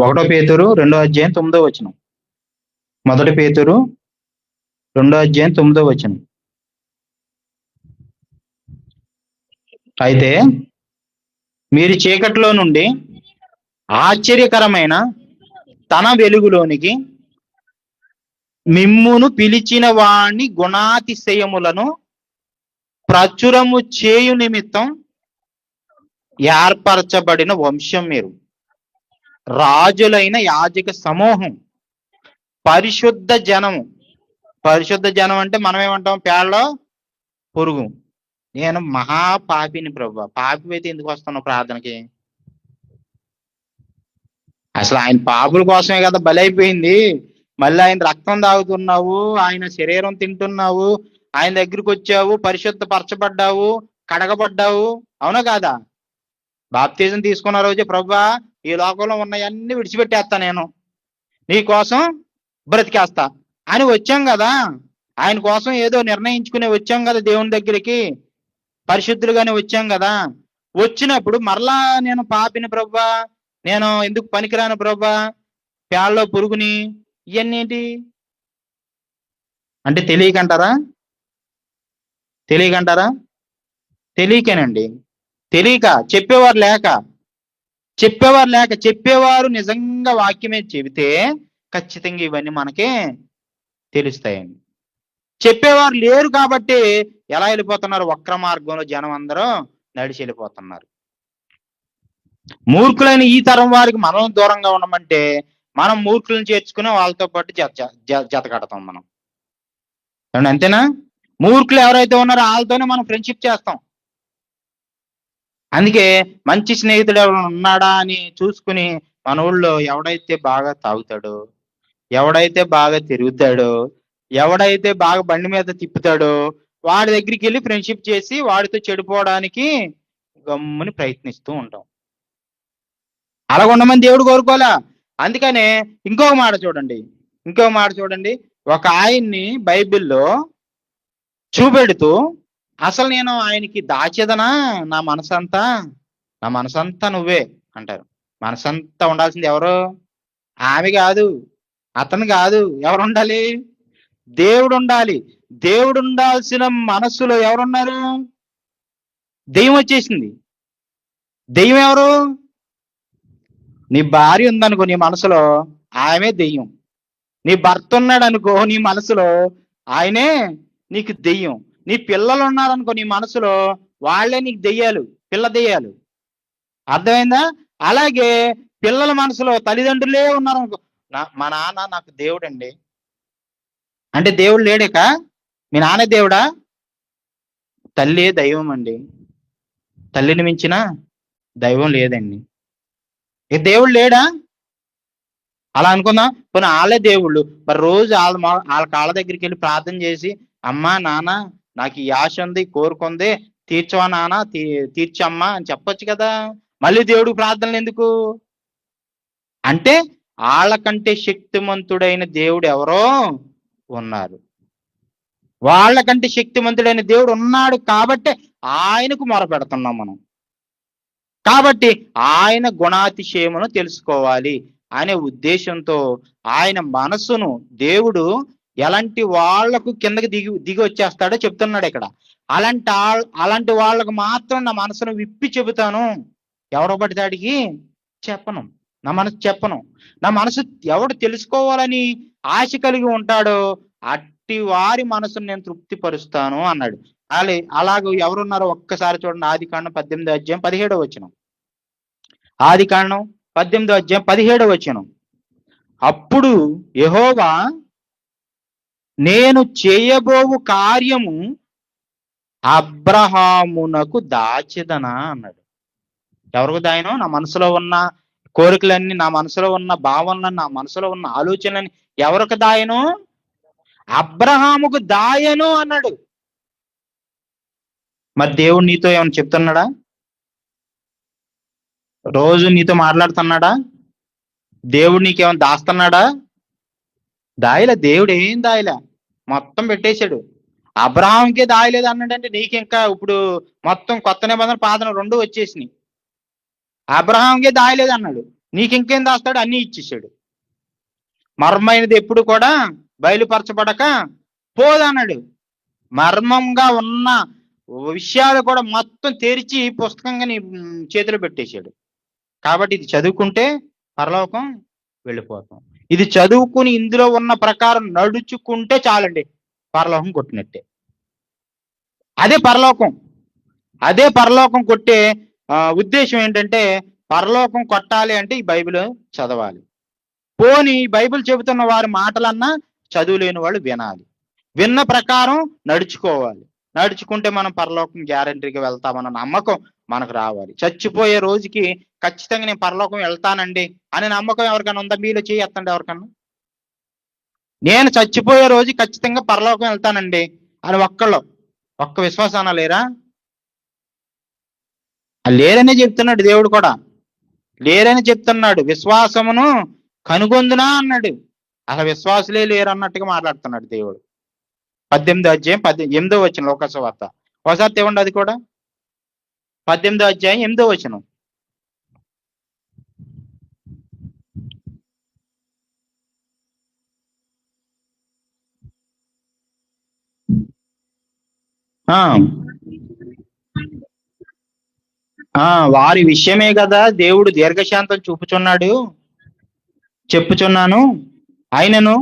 1 పేతురు 2వ అధ్యాయం 9వ వచనం. 1 పేతురు 2వ అధ్యాయం 9వ వచనం. అయితే మీరు చీకటిలో నుండి ఆశ్చర్యకరమైన తన వెలుగులోనికి మిమ్మును పిలిచిన వాణ్ణి గుణాతిశయములను ప్రచురము చేయు నిమిత్తం ఏర్పరచబడిన వంశం, మీరు రాజులైన యాజక సమూహం, పరిశుద్ధ జనము. పరిశుద్ధ జనం అంటే మనం ఏమంటాం? పేడలో పురుగు. నేను మహాపాపిని ప్రభు. పాపి అయితే ఎందుకు వస్తున్నావు ప్రార్థనకి? అసలు ఆయన పాపుల కోసమే కదా బలైపోయింది. మళ్ళీ ఆయన రక్తం తాగుతున్నావు, ఆయన శరీరం తింటున్నావు, ఆయన దగ్గరికి వచ్చావు, పరిశుద్ధపరచబడ్డావు, కడగబడ్డావు, అవునా కాదా? బాప్తిజం తీసుకున్న రోజే ప్రభా ఈ లోకంలో ఉన్నవన్నీ విడిచిపెట్టేస్తా, నేను నీ కోసం బ్రతికేస్తా అని వచ్చాం కదా. ఆయన కోసం ఏదో నిర్ణయించుకుని వచ్చాం కదా దేవుని దగ్గరికి, పరిశుద్ధులుగానే వచ్చాం కదా. వచ్చినప్పుడు మరలా నేను పాపిని ప్రభా, నేను ఎందుకు పనికిరాను ప్రభా, పేడలో పురుగుని, ఇవన్నీ ఏంటి అంటే? తెలియకంటారా? తెలియకేనండి. తెలియక, చెప్పేవారు లేక చెప్పేవారు నిజంగా వాక్యమే చెబితే ఖచ్చితంగా ఇవన్నీ మనకే తెలుస్తాయండి. చెప్పేవారు లేరు కాబట్టి ఎలా వెళ్ళిపోతున్నారు? వక్ర మార్గంలో జనం అందరూ నడిచి వెళ్ళిపోతున్నారు. మూర్ఖులైన ఈ తరం వారికి మనం దూరంగా ఉండమంటే మనం మూర్ఖులను చేర్చుకుని వాళ్ళతో పాటు జత కడతాం మనం. అంతేనా? మూర్ఖులు ఎవరైతే ఉన్నారో వాళ్ళతోనే మనం ఫ్రెండ్షిప్ చేస్తాం. అందుకే మంచి స్నేహితుడు ఎవరైనా ఉన్నాడా అని చూసుకుని మన ఊళ్ళో ఎవడైతే బాగా తాగుతాడో, ఎవడైతే బాగా తిరుగుతాడో, ఎవడైతే బాగా బండి మీద తిప్పుతాడో వాడి దగ్గరికి వెళ్ళి ఫ్రెండ్షిప్ చేసి వాడితో చెడిపోవడానికి గమ్ముని ప్రయత్నిస్తూ ఉంటాం. అలాగ ఉండమని దేవుడు కోరుకోలే. అందుకనే ఇంకొక మాట చూడండి. ఒక ఆయన్ని బైబిల్లో చూపెడుతూ అసలు నేను ఆయనకి దాచేదనా నా మనసంతా నువ్వే అంటారు. మనసంతా ఉండాల్సింది ఎవరు? ఆమె కాదు, అతను కాదు. ఎవరు ఉండాలి? దేవుడు ఉండాలి. దేవుడు ఉండాల్సిన మనస్సులో ఎవరున్నారు? దెయ్యం వచ్చేసింది. దెయ్యం ఎవరు? నీ భార్య ఉందనుకో నీ మనసులో, ఆమె దెయ్యం. నీ భర్త ఉన్నాడు అనుకో నీ మనసులో, ఆయనే నీకు దెయ్యం. నీ పిల్లలు ఉన్నారనుకో నీ మనసులో, వాళ్ళే నీకు దెయ్యాలు, పిల్ల దెయ్యాలు. అర్థమైందా? అలాగే పిల్లల మనసులో తల్లిదండ్రులే ఉన్నారనుకో, మా నాన్న నాకు దేవుడండి అంటే దేవుడు లేడేక? మీ నాన్న దేవుడా? తల్లి దైవం అండి. తల్లిని మించిన దైవం లేదండి. ఇక దేవుడు లేడా? అలా అనుకుందాం. కొన్ని వాళ్ళే దేవుళ్ళు. మరి రోజు వాళ్ళ కాళ్ళ దగ్గరికి వెళ్ళి ప్రార్థన చేసి, అమ్మా నాన్న నాకు ఈ ఆశ ఉంది, కోరుకుంది, తీర్చవా నాన్న, తీర్చమ్మా అని చెప్పొచ్చు కదా. మళ్ళీ దేవుడు ప్రార్థనలు ఎందుకు? అంటే వాళ్ళకంటే శక్తిమంతుడైన దేవుడు ఎవరో ఉన్నారు. వాళ్ళకంటే శక్తిమంతుడైన దేవుడు ఉన్నాడు కాబట్టి ఆయనకు మొరపెడుతున్నాం మనం. కాబట్టి ఆయన గుణాతిశయమును తెలుసుకోవాలి అనే ఉద్దేశంతో ఆయన మనసును దేవుడు ఎలాంటి వాళ్లకు కిందకి దిగి వచ్చేస్తాడో చెప్తున్నాడు ఇక్కడ. అలాంటి వాళ్ళకు మాత్రం నా మనసును విప్పి చెబుతాను. ఎవరో పడితే చెప్పను. నా మనసు చెప్పను. నా మనసు ఎవడు తెలుసుకోవాలని ఆశ కలిగి ఉంటాడో అట్టి వారి మనసును నేను తృప్తిపరుస్తాను అన్నాడు. అలాగూ ఎవరున్నారో ఒక్కసారి చూడండి. ఆదికాండం 18వ అధ్యాయం 17వ వచనం. ఆదికాండం 18వ అధ్యాయం 17వ వచనం. అప్పుడు యెహోవా నేను చేయబోవు కార్యము అబ్రహామునకు దాచెదనా అన్నాడు. ఎవరికి దాయను? నా మనసులో ఉన్న కోరికలన్నీ, నా మనసులో ఉన్న భావనలన్నీ, నా మనసులో ఉన్న ఆలోచనలన్నీ ఎవరికి దాయను? అబ్రహాముకు దాయను అన్నాడు. మరి దేవుడు నీతో ఏమైనా చెప్తున్నాడా? రోజు నీతో మాట్లాడుతున్నాడా? దేవుడు నీకేమైనా దాస్తున్నాడా? దాయలే. దేవుడు ఏం దాయలే, మొత్తం పెట్టేశాడు. అబ్రహాంకే దాయలేదు అన్నాడంటే నీకింకా ఇప్పుడు మొత్తం కొత్త నిబంధన పాత రెండు వచ్చేసినాయి. అబ్రహాంకే దాయలేదు అన్నాడు, నీకింకేం దాస్తాడు? అన్ని ఇచ్చేసాడు. మర్మైనది ఎప్పుడు కూడా బయలుపరచబడక పోదన్నాడు. మర్మంగా ఉన్న విషయాలు కూడా మొత్తం తెరిచి పుస్తకంగా నీ చేతిలో పెట్టేశాడు. కాబట్టి ఇది చదువుకుంటే పరలోకం వెళ్ళిపోతాం. ఇది చదువుకుని ఇందులో ఉన్న ప్రకారం నడుచుకుంటే చాలండి, పరలోకం కొట్టినట్టే. అదే పరలోకం కొట్టే ఉద్దేశం ఏంటంటే, పరలోకం కొట్టాలి అంటే ఈ బైబిల్ చదవాలి. పోని బైబిల్ చెబుతున్న వారి మాటలన్నా చదువులేని వాళ్ళు వినాలి. విన్న ప్రకారం నడుచుకోవాలి. నడుచుకుంటే మనం పరలోకం గ్యారంటీగా వెళ్తామన్న నమ్మకం మనకు రావాలి. చచ్చిపోయే రోజుకి ఖచ్చితంగా నేను పరలోకం వెళ్తానండి అనే నమ్మకం ఎవరికైనా ఉందా? మీలో చేయొత్తండి ఎవరికన్నా. నేను చచ్చిపోయే రోజు ఖచ్చితంగా పరలోకం వెళ్తానండి అని ఒక్క విశ్వాసాన లేరా? లేరనే చెప్తున్నాడు దేవుడు కూడా. లేరని చెప్తున్నాడు. విశ్వాసమును కనుగొందునా అన్నాడు. అసలు విశ్వాసులే లేరు అన్నట్టుగా మాట్లాడుతున్నాడు దేవుడు. 18వ అధ్యాయం 8వ వచనం లోకాసు వార్త. ఒకసారి తెవండి అది కూడా. 18వ అధ్యాయం 8వ వచనం. వారి విషయమే కదా దేవుడు దీర్ఘశాంతం చెప్పుచున్నాను. ఆయనను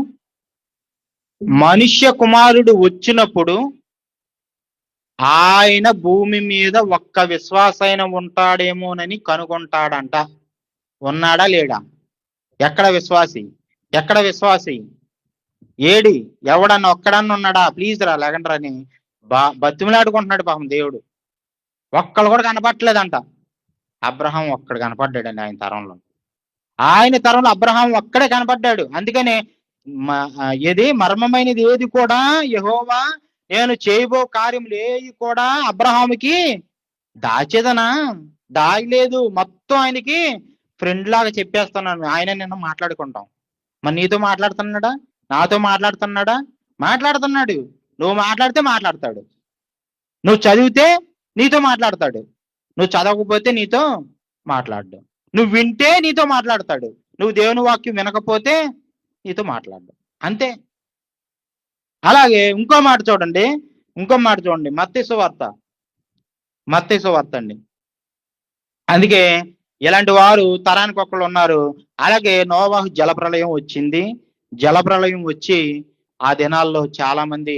మనుష్య కుమారుడు వచ్చినప్పుడు ఆయన భూమి మీద ఒక్క విశ్వాసైన ఉంటాడేమోనని కనుగొంటాడంట. ఉన్నాడా లేడా? ఎక్కడ విశ్వాసి? ఎక్కడ విశ్వాసి? ఏడి? ఎవడన్నా ఒక్కడన్నా ఉన్నాడా? ప్లీజ్ రా లేకండ్రా అని బతిమిలాడుకుంటున్నాడు పాపం దేవుడు. ఒక్కళ్ళు కూడా కనపడట్లేదంట. అబ్రహాం ఒక్కడు కనపడ్డాడండి ఆయన తరంలో. ఆయన తరంలో అబ్రహాం ఒక్కడే కనపడ్డాడు. అందుకనే ఏది మర్మమైనది ఏది కూడా యెహోవా నేను చేయబో కార్యములు ఏవి కూడా అబ్రహాముకి దాచేదనా? దాయలేదు. మొత్తం ఆయనకి ఫ్రెండ్ లాగా చెప్పేస్తున్నాను. ఆయన నిన్న మాట్లాడుకుంటాం. మరి నీతో మాట్లాడుతున్నాడా? నాతో మాట్లాడుతున్నాడా? మాట్లాడుతున్నాడు. నువ్వు మాట్లాడితే మాట్లాడతాడు. నువ్వు చదివితే నీతో మాట్లాడతాడు. నువ్వు చదవకపోతే నీతో మాట్లాడు. నువ్వు వింటే నీతో మాట్లాడతాడు. నువ్వు దేవుని వాక్యం వినకపోతే నీతో మాట్లాడు. అంతే. అలాగే ఇంకో మాట చూడండి. మత్తయి సువార్త అండి. అందుకే ఇలాంటి వారు తరానికి ఒకళ్ళు ఉన్నారు. అలాగే నోవాహు జలప్రళయం వచ్చింది. జలప్రళయం వచ్చి ఆ దినాల్లో చాలా మంది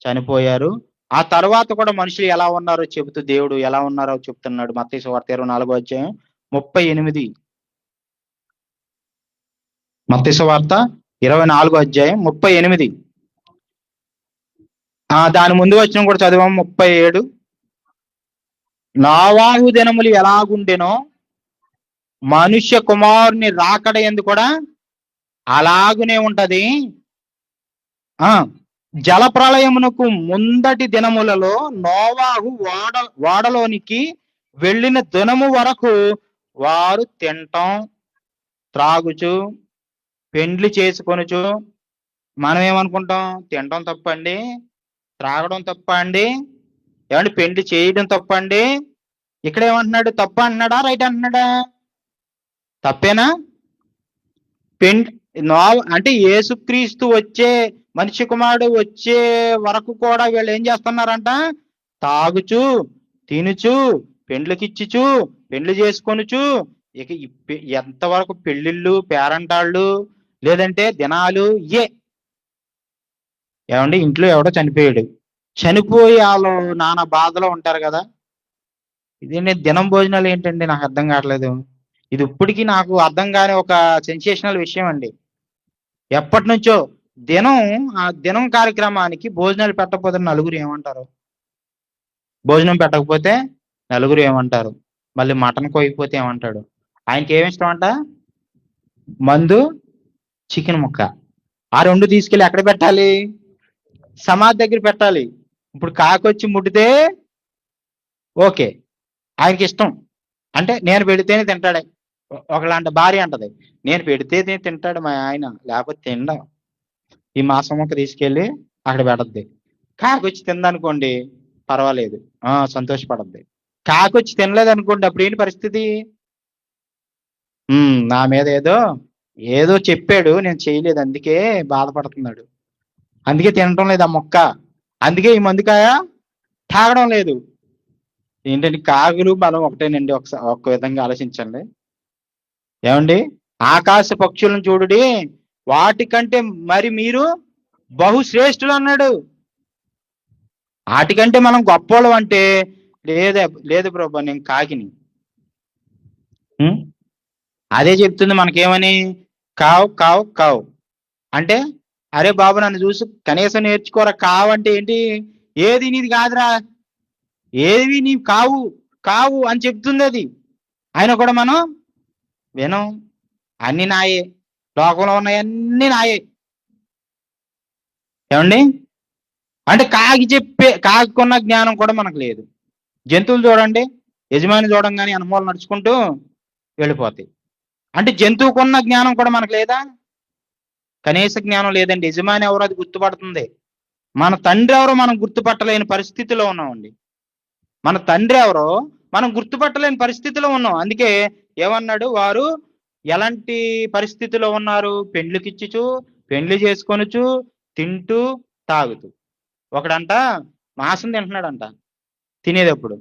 చనిపోయారు. ఆ తర్వాత కూడా మనుషులు ఎలా ఉన్నారో చెబుతూ దేవుడు ఎలా ఉన్నారో చెప్తున్నాడు. మత్తయి సువార్త 24వ అధ్యాయం 38. మత్తయి సువార్త 24వ అధ్యాయం 38. దాని ముందు వచ్చిన కూడా చదివాము 37. నోవాహు దినములు ఎలాగుండెనో మనుష్య కుమారుని రాకడ యందు కూడా అలాగునే ఉంటది. జలప్రళయమునకు ముందటి దినములలో నోవాహు ఓడలోనికి వెళ్ళిన దినము వరకు వారు తినటం, త్రాగుచు, పెండ్లి చేసుకొనుచు. మనం ఏమనుకుంటాం? తినటం తప్పండి, త్రాగడం తప్ప అండి, ఏమంటే పెండ్లి చేయడం తప్పండి. ఇక్కడ ఏమంటున్నాడు? తప్ప అంటున్నాడా, రైట్ అంటున్నాడా? తప్పేనా? అంటే యేసుక్రీస్తు వచ్చే, మనిషి కుమారుడు వచ్చే వరకు కూడా వీళ్ళు ఏం చేస్తున్నారంట? తాగుచు, తినుచు, పెండ్లకిచ్చుచు, పెండ్లు చేసుకొనుచు, ఇక ఎంతవరకు పెళ్లిళ్ళు, పేరంటాళ్ళు, లేదంటే దినాలు ఏమండి ఇంట్లో ఎవడో చనిపోయాడు. చనిపోయి వాళ్ళు నానా బాధలో ఉంటారు కదా. ఇదేంటి దినం భోజనాలు ఏంటండి? నాకు అర్థం కావట్లేదు. ఇది ఇప్పటికీ నాకు అర్థం కాని ఒక సెన్సేషనల్ విషయం అండి. ఎప్పటి నుంచో ఆ దినం కార్యక్రమానికి భోజనాలు పెట్టకపోతే నలుగురు ఏమంటారు? భోజనం పెట్టకపోతే నలుగురు ఏమంటారు? మళ్ళీ మటన్ కోయకపోతే ఏమంటాడు? ఆయనకి ఏమి ఇష్టం అంట? మందు, చికెన్ ముక్క. ఆ రెండు తీసుకెళ్ళి ఎక్కడ పెట్టాలి? సమాధి దగ్గర పెట్టాలి. ఇప్పుడు కాకొచ్చి ముట్టితే ఓకే, ఆయనకి ఇష్టం. అంటే నేను పెడితేనే తింటాడే. ఒకలాంటి భార్య అంటది, నేను పెడితే తింటాడు మా ఆయన, లేకపోతే తినడం. ఈ మాసం మొక్క తీసుకెళ్ళి అక్కడ పెడద్ది. కాకొచ్చి తిందనుకోండి పర్వాలేదు, సంతోషపడద్ది. కాకొచ్చి తినలేదు అనుకోండి, అప్పుడు ఏంటి పరిస్థితి? నా మీద ఏదో చెప్పాడు, నేను చేయలేదు, అందుకే బాధపడుతున్నాడు, అందుకే తినటం లేదు ఆ మొక్క, అందుకే ఈ మందుకాయ తాగడం లేదు. ఏంటంటే కాగులు బలం ఒకటేనండి. ఒక్క విధంగా ఆలోచించండి. ఏమండి? ఆకాశ పక్షులను చూడుడి, వాటికంటే మరి మీరు బహుశ్రేష్ఠులు అన్నాడు. వాటికంటే మనం గొప్పోళ్ళం అంటే లేదు ప్రభు, నేను కాకిని. అదే చెప్తుంది మనకేమని? కావు కావు కావు అంటే, అరే బాబు నన్ను చూసి కనీసం నేర్చుకోరా. కావు అంటే ఏంటి? ఏది నీది కాదురా, ఏవి నీ కావు కావు అని చెప్తుంది అది. ఆయన కూడా మనం వినం. అన్ని నాయే, లోకంలో ఉన్నాయన్నీ నాయే. ఏమండి? అంటే కాకున్న జ్ఞానం కూడా మనకు లేదు. జంతువులు చూడండి, యజమాని చూడంగానే అనుమూలం నడుచుకుంటూ వెళ్ళిపోతాయి. అంటే జంతువుకున్న జ్ఞానం కూడా మనకు లేదా? కనీస జ్ఞానం లేదండి. యజమాని ఎవరో అది గుర్తుపడుతుంది. మన తండ్రి ఎవరో మనం గుర్తుపట్టలేని పరిస్థితిలో ఉన్నామండి. మన తండ్రి ఎవరో మనం గుర్తుపట్టలేని పరిస్థితిలో ఉన్నాం. అందుకే ఏమన్నాడు? వారు ఎలాంటి పరిస్థితిలో ఉన్నారు? పెండ్లికిచ్చుచు, పెండ్లి చేసుకొనుచు, తింటూ, తాగుతూ. ఒకడంట మాంసం తింటున్నాడంట. తినేటప్పుడు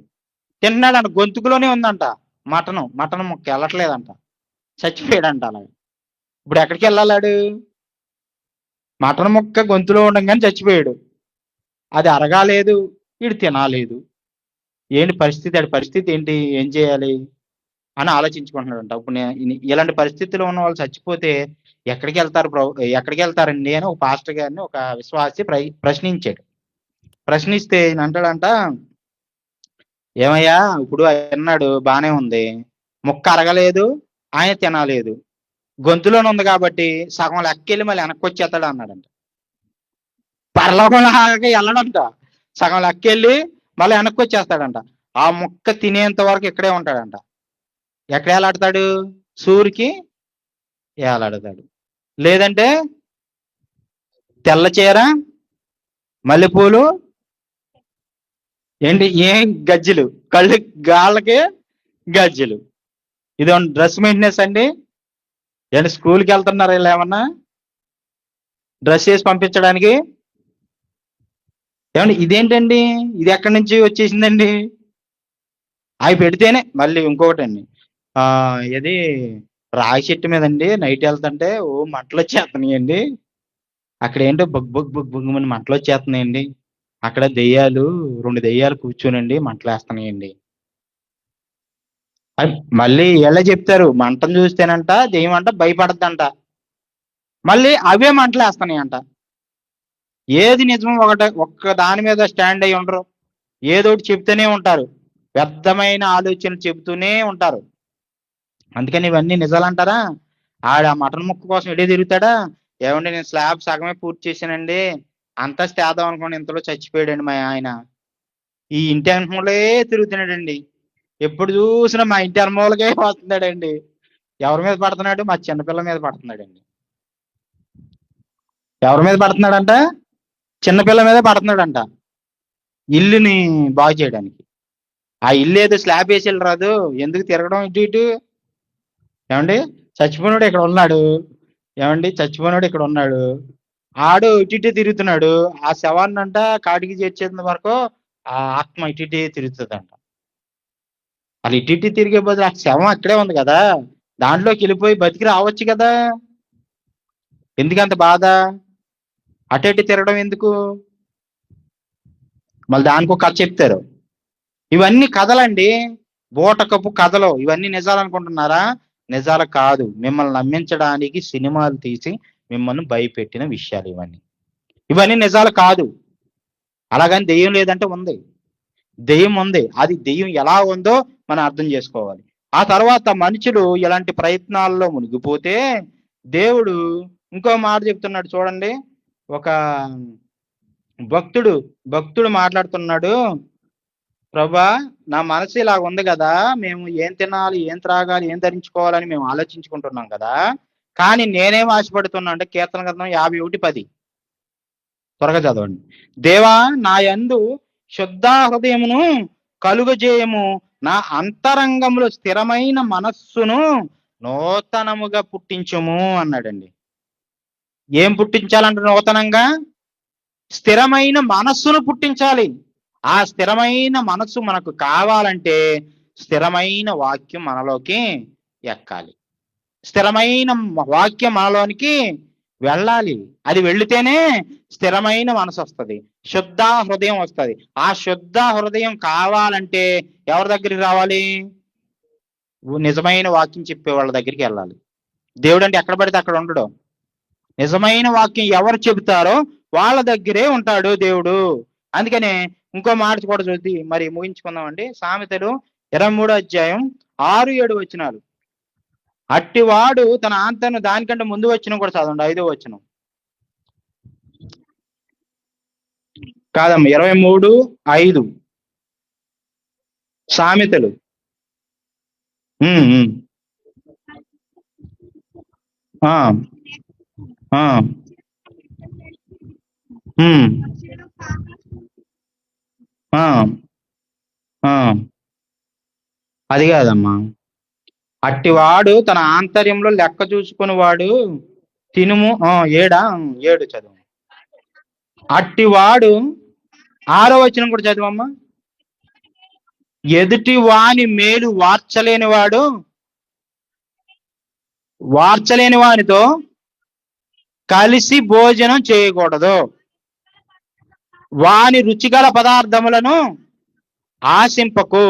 తింటున్నాడంట, గొంతుకులోనే ఉందంట మటన్ ముక్క వెళ్ళట్లేదంట. చచ్చిపోయాడంట. అలాగే ఇప్పుడు ఎక్కడికి వెళ్ళాలాడు? మటన్ ముక్క గొంతులో ఉండగానే చచ్చిపోయాడు. అది అరగాలేదు, వీడు తినాలేదు. ఏంటి పరిస్థితి? ఆడి పరిస్థితి ఏంటి? ఏం చేయాలి? అని ఆలోచించుకుంటున్నాడంట. ఇప్పుడు ఇలాంటి పరిస్థితిలో ఉన్న వాళ్ళు చచ్చిపోతే ఎక్కడికి వెళ్తారండి అని ఒక పాస్టర్ గారిని ఒక విశ్వాసి ప్రశ్నించాడు. ప్రశ్నిస్తే ఈయన అంటాడంట, ఏమయ్యా ఇప్పుడు అన్నాడు బానే ఉంది, ముక్క అరగలేదు, ఆయన తినలేదు, గొంతులోనే ఉంది కాబట్టి సగం లెక్కెళ్ళి మళ్ళీ వెనక్కి వచ్చేస్తాడు అన్నాడంట. పరలోకంలో వెళ్ళడంట, సగం లెక్కెళ్ళి మళ్ళీ వెనక్కి వచ్చేస్తాడంట. ఆ ముక్క తినేంత వరకు ఇక్కడే ఉంటాడంట. ఎక్కడ ఏలాడతాడు? సూరికి ఏలాడతాడు. లేదంటే తెల్ల చీర, మల్లెపూలు, ఏంటి ఏం గజ్జలు, కళ్ళు గాళ్ళకి గజ్జలు. ఇది డ్రెస్ మెయింటెనెన్స్ అండి. ఏంటి స్కూల్కి వెళ్తున్నారా ఇలా ఏమన్నా డ్రెస్ వేసి పంపించడానికి? ఏమండి ఇదేంటండి, ఇది ఎక్కడి నుంచి వచ్చేసిందండి? అవి పెడితేనే మళ్ళీ ఇంకొకటి అండి, ఇది రాగి చెట్టు మీద అండి నైట్ వెళ్తుంటే ఓ మంటలు వచ్చేస్తున్నాయండి. అక్కడ ఏంటో బొగ్గుమని మంటలు వచ్చేస్తున్నాయండి. అక్కడ దెయ్యాలు 2 దెయ్యాలు కూర్చోనండి మంటలు వేస్తున్నాయండి. మళ్ళీ ఎలా చెప్తారు, మంటను చూస్తేనంట దెయ్యం అంట భయపడద్దంట, మళ్ళీ అవే మంటలు వేస్తున్నాయంట. ఏది నిజం ఒక్క దాని మీద స్టాండ్ అయ్యి ఉండరు, ఏదో ఒకటి చెప్తూనే ఉంటారు, వ్యర్థమైన ఆలోచనలు చెబుతూనే ఉంటారు. అందుకని ఇవన్నీ నిజాలంటారా? ఆడ మటన్ ముక్క కోసం ఎడే తిరుగుతాడా? ఏమండి నేను స్లాబ్ సగమే పూర్తి చేశానండి, అంతా చేద్దాం అనుకోండి, ఇంతలో చచ్చిపోయాడండి మా ఆయన. ఈ ఇంటి అనుమూలే తిరుగుతున్నాడండి, ఎప్పుడు చూసినా మా ఇంటి అనుమూలకే వస్తున్నాడండి. ఎవరి మీద పడుతున్నాడు? మా చిన్నపిల్ల మీద పడుతున్నాడండి. ఎవరి మీద పడుతున్నాడంట? చిన్నపిల్ల మీద పడుతున్నాడంట, ఇల్లుని బాగు చేయడానికి. ఆ ఇల్లు ఏదో స్లాబ్ వేసి రాదు, ఎందుకు తిరగడం ఇటు ఇటు? ఏమండి చచ్చిపోయినాడు ఇక్కడ ఉన్నాడు, ఏమండి చచ్చిపోయినాడు ఇక్కడ ఉన్నాడు, ఆడు ఇటు తిరుగుతున్నాడు. ఆ శవాన్ని అంట కాటికి చేర్చేంత వరకు ఆ ఆత్మ ఇటు తిరుగుతుందంట. అది ఇటు తిరిగే బదులు ఆ శవం అక్కడే ఉంది కదా, దాంట్లోకి వెళ్ళిపోయి బతికి రావచ్చు కదా. ఎందుకంత బాధ? అటు తిరగడం ఎందుకు? మళ్ళీ దానికి ఒక కథ చెప్తారు. ఇవన్నీ కథలండి, బూటకపు కథలు. ఇవన్నీ నిజాలు అనుకుంటున్నారా? నిజాలు కాదు, మిమ్మల్ని నమ్మించడానికి సినిమాలు తీసి మిమ్మల్ని భయపెట్టిన విషయాలు ఇవన్నీ నిజాలు కాదు. అలాగని దెయ్యం లేదంటే ఉంది, దెయ్యం ఉంది. అది దెయ్యం ఎలా ఉందో మనం అర్థం చేసుకోవాలి. ఆ తర్వాత మనుషులు ఇలాంటి ప్రయత్నాల్లో మునిగిపోతే దేవుడు ఇంకో మాట చెప్తున్నాడు చూడండి. ఒక భక్తుడు మాట్లాడుతున్నాడు, ప్రభా నా మనసు ఇలా ఉంది కదా, మేము ఏం తినాలి, ఏం త్రాగాలి, ఏం ధరించుకోవాలని మేము ఆలోచించుకుంటున్నాం కదా, కానీ నేనేం ఆశపడుతున్నా అంటే కీర్తన గ్రంథం 51:10 త్వరగా చదవండి. దేవా నా యందు శుద్ధ హృదయమును కలుగజేయము, నా అంతరంగంలో స్థిరమైన మనస్సును నూతనముగా పుట్టించుము అన్నాడండి. ఏం పుట్టించాలంటే నూతనంగా స్థిరమైన మనస్సును పుట్టించాలి. ఆ స్థిరమైన మనస్సు మనకు కావాలంటే స్థిరమైన వాక్యం మనలోకి ఎక్కాలి, స్థిరమైన వాక్యం మనలోనికి వెళ్ళాలి. అది వెళితేనే స్థిరమైన మనసు వస్తుంది, శుద్ధ హృదయం వస్తుంది. ఆ శుద్ధ హృదయం కావాలంటే ఎవరి దగ్గరికి రావాలి? నిజమైన వాక్యం చెప్పే వాళ్ళ దగ్గరికి వెళ్ళాలి. దేవుడు అంటే ఎక్కడ పడితే అక్కడ ఉండడు. నిజమైన వాక్యం ఎవరు చెబుతారో వాళ్ళ దగ్గరే ఉంటాడు దేవుడు. అందుకనే ఇంకో మాట కూడా చూద్ది, మరి ముగించుకుందామండి. సామెతలు 23:6-7 అట్టివాడు తన ఆంతను, దానికంటే ముందు వచ్చిన కూడా చదవండి, 5వ వచనం కాదమ్మా, 23:5 సామెతలు. అది కాదమ్మా, అట్టివాడు తన ఆంతర్యంలో లెక్క చూసుకుని వాడు తినుము. 7 చదువు. అట్టివాడు 6వ వచనం కూడా చదువమ్మా. ఎదుటి వాని మేలు వార్చలేని వానితో కలిసి భోజనం చేయకూడదు, వాని రుచిగల పదార్థములను ఆశింపకు,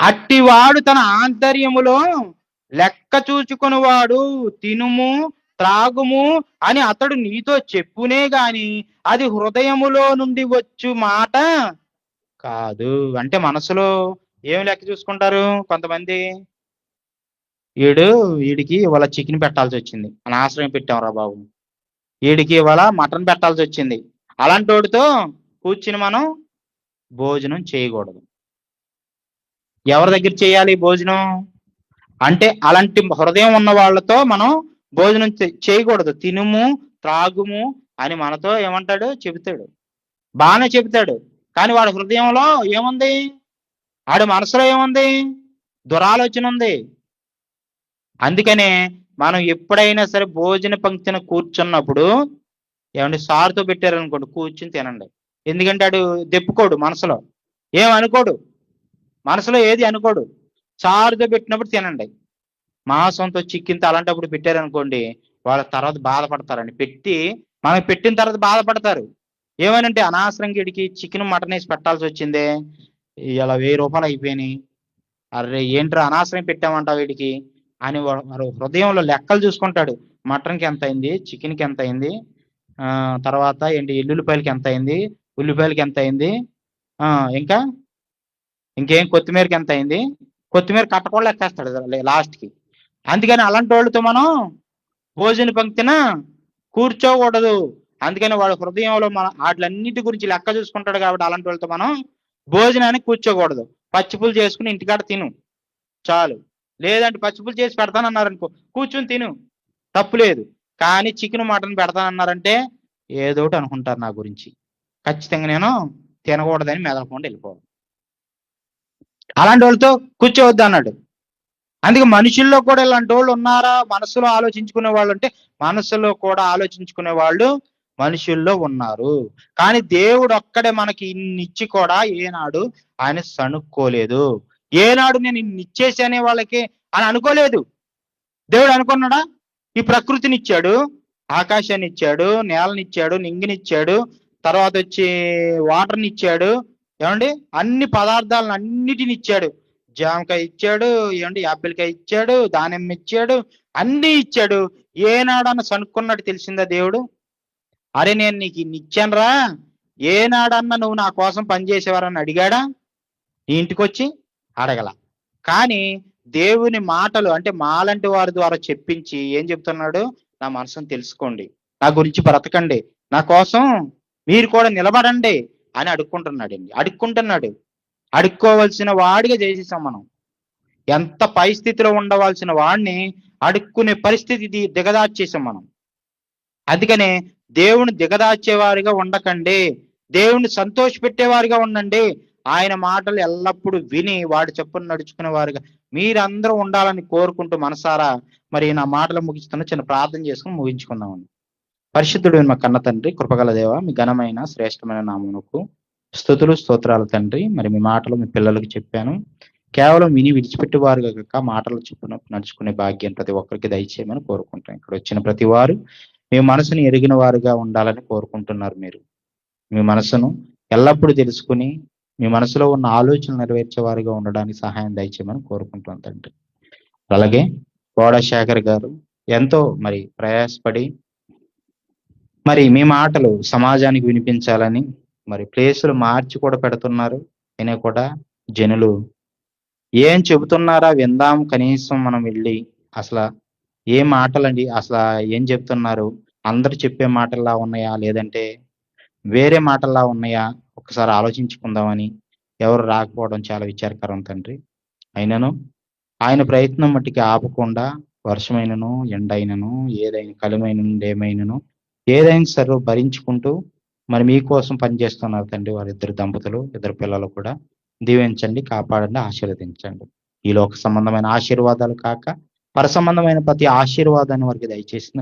అట్టివాడు తన ఆంతర్యములో లెక్క చూచుకొనివాడు. తినుము త్రాగుము అని అతడు నీతో చెప్పునే గాని అది హృదయములో నుండి వచ్చు మాట కాదు. అంటే మనసులో ఏం లెక్క చూసుకుంటారు కొంతమంది? వీడికి ఇవాళ చికెన్ పెట్టాల్సి వచ్చింది, అనవసరంగా పెట్టాంరా బాబు. వీడికి ఇవాళ మటన్ పెట్టాల్సి వచ్చింది, అలాంటి వాడితో కూర్చుని మనం భోజనం చేయకూడదు. ఎవరి దగ్గర చేయాలి భోజనం? అంటే అలాంటి హృదయం ఉన్న వాళ్ళతో మనం భోజనం చేయకూడదు. తినుము త్రాగుము అని మనతో ఏమంటాడు? చెబుతాడు, బాగానే చెబుతాడు. కానీ వాడి హృదయంలో ఏముంది? ఆడి మనసులో ఏముంది? దురాలోచన ఉంది. అందుకనే మనం ఎప్పుడైనా సరే భోజన పంక్తిన కూర్చున్నప్పుడు ఏమంటే సారుతో పెట్టారనుకోండి, కూర్చుని తినండి. ఎందుకంటే ఆడు దెప్పుకోడు, మనసులో ఏమనుకోడు, మనసులో ఏది అనుకోడు. సారుతో పెట్టినప్పుడు తినండి. మాంసంతో చిక్కింతో అలాంటప్పుడు పెట్టారనుకోండి, వాళ్ళ తర్వాత బాధపడతారండి. మనకి పెట్టిన తర్వాత బాధపడతారు. ఏమనంటే అనవసరంగా వీడికి చికెన్ మటన్ వేసి పెట్టాల్సి వచ్చిందే, ఇలా 1000 రూపాయలు అయిపోయినాయి, అరే ఏంట్రా అనవసరం పెట్టామంటావు వీడికి అని వాడు హృదయంలో లెక్కలు చూసుకుంటాడు. మటన్కి ఎంత అయింది, చికెన్కి ఎంత అయింది, తర్వాత ఏంటి ఎల్లుల్లిపాయలకి ఎంత అయింది, ఉల్లిపాయలకి ఎంత అయింది, ఇంకా ఇంకేం కొత్తిమీరకి ఎంత అయింది, కొత్తిమీర కట్టకుండా లెక్కేస్తాడు లాస్ట్కి. అందుకని అలాంటి వాళ్ళతో మనం భోజన పంక్తిన కూర్చోకూడదు. అందుకని వాడు హృదయంలో వాటిలన్నిటి గురించి లెక్క చూసుకుంటాడు కాబట్టి అలాంటి వాళ్ళతో మనం భోజనానికి కూర్చోకూడదు. పచ్చిపులు చేసుకుని ఇంటికాడ తిను చాలు. లేదంటే పచ్చిపులు చేసి పెడతానన్నారనుకో, కూర్చుని తిను, తప్పులేదు. కానీ చికెన్ మటన్ పెడతానన్నారంటే ఏదోటి అనుకుంటారు నా గురించి, ఖచ్చితంగా నేను తినకూడదని మెదలకుండా వెళ్ళిపోవాలి. అలాంటి వాళ్ళతో కూర్చోవద్దు అన్నాడు. అందుకే మనుషుల్లో కూడా ఇలాంటి వాళ్ళు ఉన్నారా? మనసులో ఆలోచించుకునే వాళ్ళు అంటే మనసులో కూడా ఆలోచించుకునే వాళ్ళు మనుషుల్లో ఉన్నారు. కానీ దేవుడు ఒక్కడే మనకి ఇన్నిచ్చి కూడా ఏనాడు ఆయన సనుక్కోలేదు. ఏనాడు నేను ఇన్నిచ్చేసానే వాళ్ళకి అని అనుకోలేదు. దేవుడు అనుకున్నాడా? ఈ ప్రకృతిని ఇచ్చాడు, ఆకాశాన్ని ఇచ్చాడు, నేలనిచ్చాడు, నింగినిచ్చాడు, తర్వాత వచ్చి వాటర్ని ఇచ్చాడు, ఏమండి అన్ని పదార్థాలను అన్నిటిని ఇచ్చాడు. జామకాయ ఇచ్చాడు, ఏమండి యాపిల్కాయ ఇచ్చాడు, దానిమ్మ ఇచ్చాడు, అన్ని ఇచ్చాడు. ఏనాడన్నా సనుక్కున్నట్టు తెలిసిందా దేవుడు? అరే నేను నీకు ఇన్ని ఇచ్చానురా, ఏనాడన్నా నువ్వు నా కోసం పనిచేసేవారని అడిగాడా? ఈ ఇంటికి వచ్చి అడగల. కానీ దేవుని మాటలు అంటే మాలాంటి వారి ద్వారా చెప్పించి ఏం చెప్తున్నాడు? నా మనసును తెలుసుకోండి, నా గురించి బ్రతకండి, నా కోసం మీరు కూడా నిలబడండి అని అడుక్కుంటున్నాడు. అడుక్కోవలసిన వాడిగా చేసేసాం మనం. ఎంత పై స్థితిలో ఉండవలసిన వాడిని అడుక్కునే పరిస్థితి దిగదార్చేసాం మనం. అందుకనే దేవుని దిగదార్చేవారిగా ఉండకండి, దేవుని సంతోష పెట్టేవారిగా ఉండండి. ఆయన మాటలు ఎల్లప్పుడూ విని వాడి చెప్పును నడుచుకునే వారుగా మీరందరూ ఉండాలని కోరుకుంటూ మనసారా మరి నా మాటలు ముగిస్తున్న చిన్న ప్రార్థన చేసుకుని ముగించుకుందామండి. పరిశుద్ధుడు మా కన్న తండ్రి, కృపగల దేవ, మీ ఘనమైన శ్రేష్టమైన నామమునకు స్తుతులు స్తోత్రాలు తండ్రి. మరి మీ మాటలు మీ పిల్లలకు చెప్పాను, కేవలం విని విడిచిపెట్టేవారుగా కాక మాటలు చెప్పున నడుచుకునే భాగ్యం ప్రతి ఒక్కరికి దయచేయమని కోరుకుంటాం. ఇక్కడ వచ్చిన ప్రతి వారు మీ మనసుని ఎరిగిన వారుగా ఉండాలని కోరుకుంటున్నారు. మీరు మీ మనసును ఎల్లప్పుడూ తెలుసుకుని మీ మనసులో ఉన్న ఆలోచనలు నెరవేర్చే వారిగా ఉండడానికి సహాయం దయచేయమని కోరుకుంటున్నాం తండ్రి. అలాగే కోడశేఖర్ గారు ఎంతో మరి ప్రయాసపడి మరి మీ మాటలు సమాజానికి వినిపించాలని మరి ప్లేసులు మార్చి కూడా పెడుతున్నారు. అయినా కూడా జనులు ఏం చెబుతున్నారా విందాం, కనీసం మనం వెళ్ళి అసలు ఏ మాటలండి, అసలు ఏం చెప్తున్నారు, అందరు చెప్పే మాటల్లా ఉన్నాయా లేదంటే వేరే మాటల్లా ఉన్నాయా, ఒకసారి ఆలోచించుకుందామని ఎవరు రాకపోవడం చాలా విచారకరం తండ్రి. అయినను ఆయన ప్రయత్నం మట్టికి ఆపకుండా వర్షమైనను ఎండ అయినను ఏదైనా కలిమైనను ఏమైనను ఏదైనా సరే భరించుకుంటూ మరి మీకోసం పనిచేస్తున్నారు తండ్రి. వారిద్దరు దంపతులు, ఇద్దరు పిల్లలు కూడా దీవించండి, కాపాడండి, ఆశీర్వదించండి. ఈ లోక సంబంధమైన ఆశీర్వాదాలు కాక పర సంబంధమైన ప్రతి ఆశీర్వాదాన్ని వారికి దయచేసిన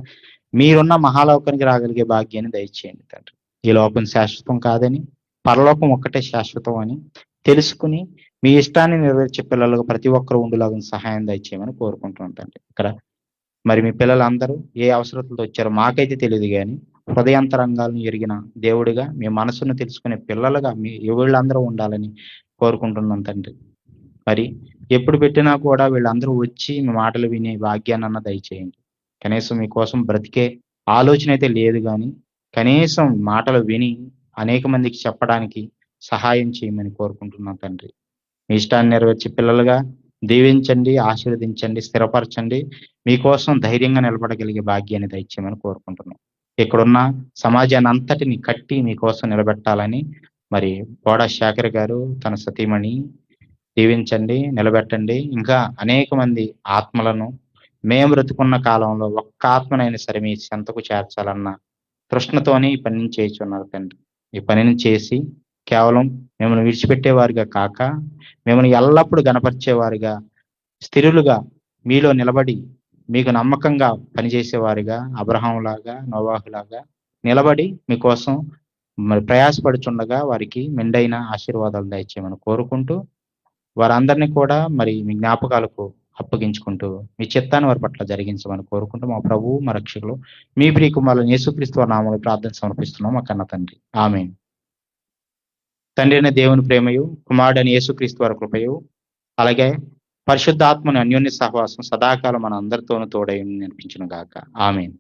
మీరున్న మహాలోకానికి రాగలిగే భాగ్యాన్ని దయచేయండి తండ్రి. ఈ లోకం శాశ్వతం కాదని, పరలోకం ఒక్కటే శాశ్వతం అని తెలుసుకుని మీ ఇష్టాన్ని నెరవేర్చే పిల్లలకు ప్రతి ఒక్కరు ఉండులాగా సహాయం దయచేయమని కోరుకుంటున్నాను తండ్రి. ఇక్కడ మరి మీ పిల్లలందరూ ఏ అవసరతలతో వచ్చారో మాకైతే తెలియదు, కానీ హృదయాంతరంగాలను ఎరిగిన దేవుడిగా మీ మనసును తెలుసుకునే పిల్లలుగా మీ వీళ్ళందరూ ఉండాలని కోరుకుంటున్నాం తండ్రి. మరి ఎప్పుడు పెట్టినా కూడా వీళ్ళందరూ వచ్చి మీ మాటలు వినే భాగ్యాన్నన్నా దయచేయండి. కనీసం మీకోసం బ్రతికే ఆలోచన అయితే లేదు గాని, కనీసం మాటలు విని అనేక మందికి చెప్పడానికి సహాయం చేయమని కోరుకుంటున్నాం తండ్రి. మీ ఇష్టాన్ని నెరవేర్చే పిల్లలుగా దీవించండి, ఆశీర్వదించండి, స్థిరపరచండి. మీకోసం ధైర్యంగా నిలబడగలిగే భాగ్యాన్ని దయచేయమని కోరుకుంటున్నాం. ఇక్కడున్న సమాజాన్ని అంతటిని కట్టి మీకోసం నిలబెట్టాలని మరి బోడా శేఖర్ గారు, తన సతీమణి దీవించండి, నిలబెట్టండి. ఇంకా అనేక మంది ఆత్మలను మేము బ్రతుకున్న కాలంలో ఒక్క ఆత్మనైనా సరే మీ చెంతకు చేర్చాలన్న తృష్ణతోని ఈ పనిని చేయుచున్నారు తండ్రి. ఈ పనిని చేసి కేవలం మిమ్మల్ని విడిచిపెట్టేవారిగా కాక, మిమ్మల్ని ఎల్లప్పుడూ గనపరిచేవారిగా, స్థిరులుగా మీలో నిలబడి మీకు నమ్మకంగా పనిచేసేవారిగా, అబ్రహాములాగా, నోవాహులాగా నిలబడి మీకోసం మరి ప్రయాసపడుచుండగా వారికి మెండైన ఆశీర్వాదాలు దయచేయమని కోరుకుంటూ, వారందరినీ కూడా మరి మీ జ్ఞాపకాలకు అప్పగించుకుంటూ, మీ చిత్తాన్ని వారి పట్ల జరిగించమని కోరుకుంటూ, మా ప్రభువు, మా రక్షకులు, మీ ప్రియ కుమారులు యేసుక్రీస్తు వారి నామములో ప్రార్థన సమర్పిస్తున్నాం మా కన్న తండ్రి. ఆమేన్. తండ్రి అయిన దేవుని ప్రేమయు, కుమారుడైన యేసుక్రీస్తు వారి కృపయు, అలాగే పరిశుద్ధాత్మని అన్యోన్య సహవాసం సదాకాలం మన అందరితోనూ తోడై నడిపించును గాక. ఆమేన్.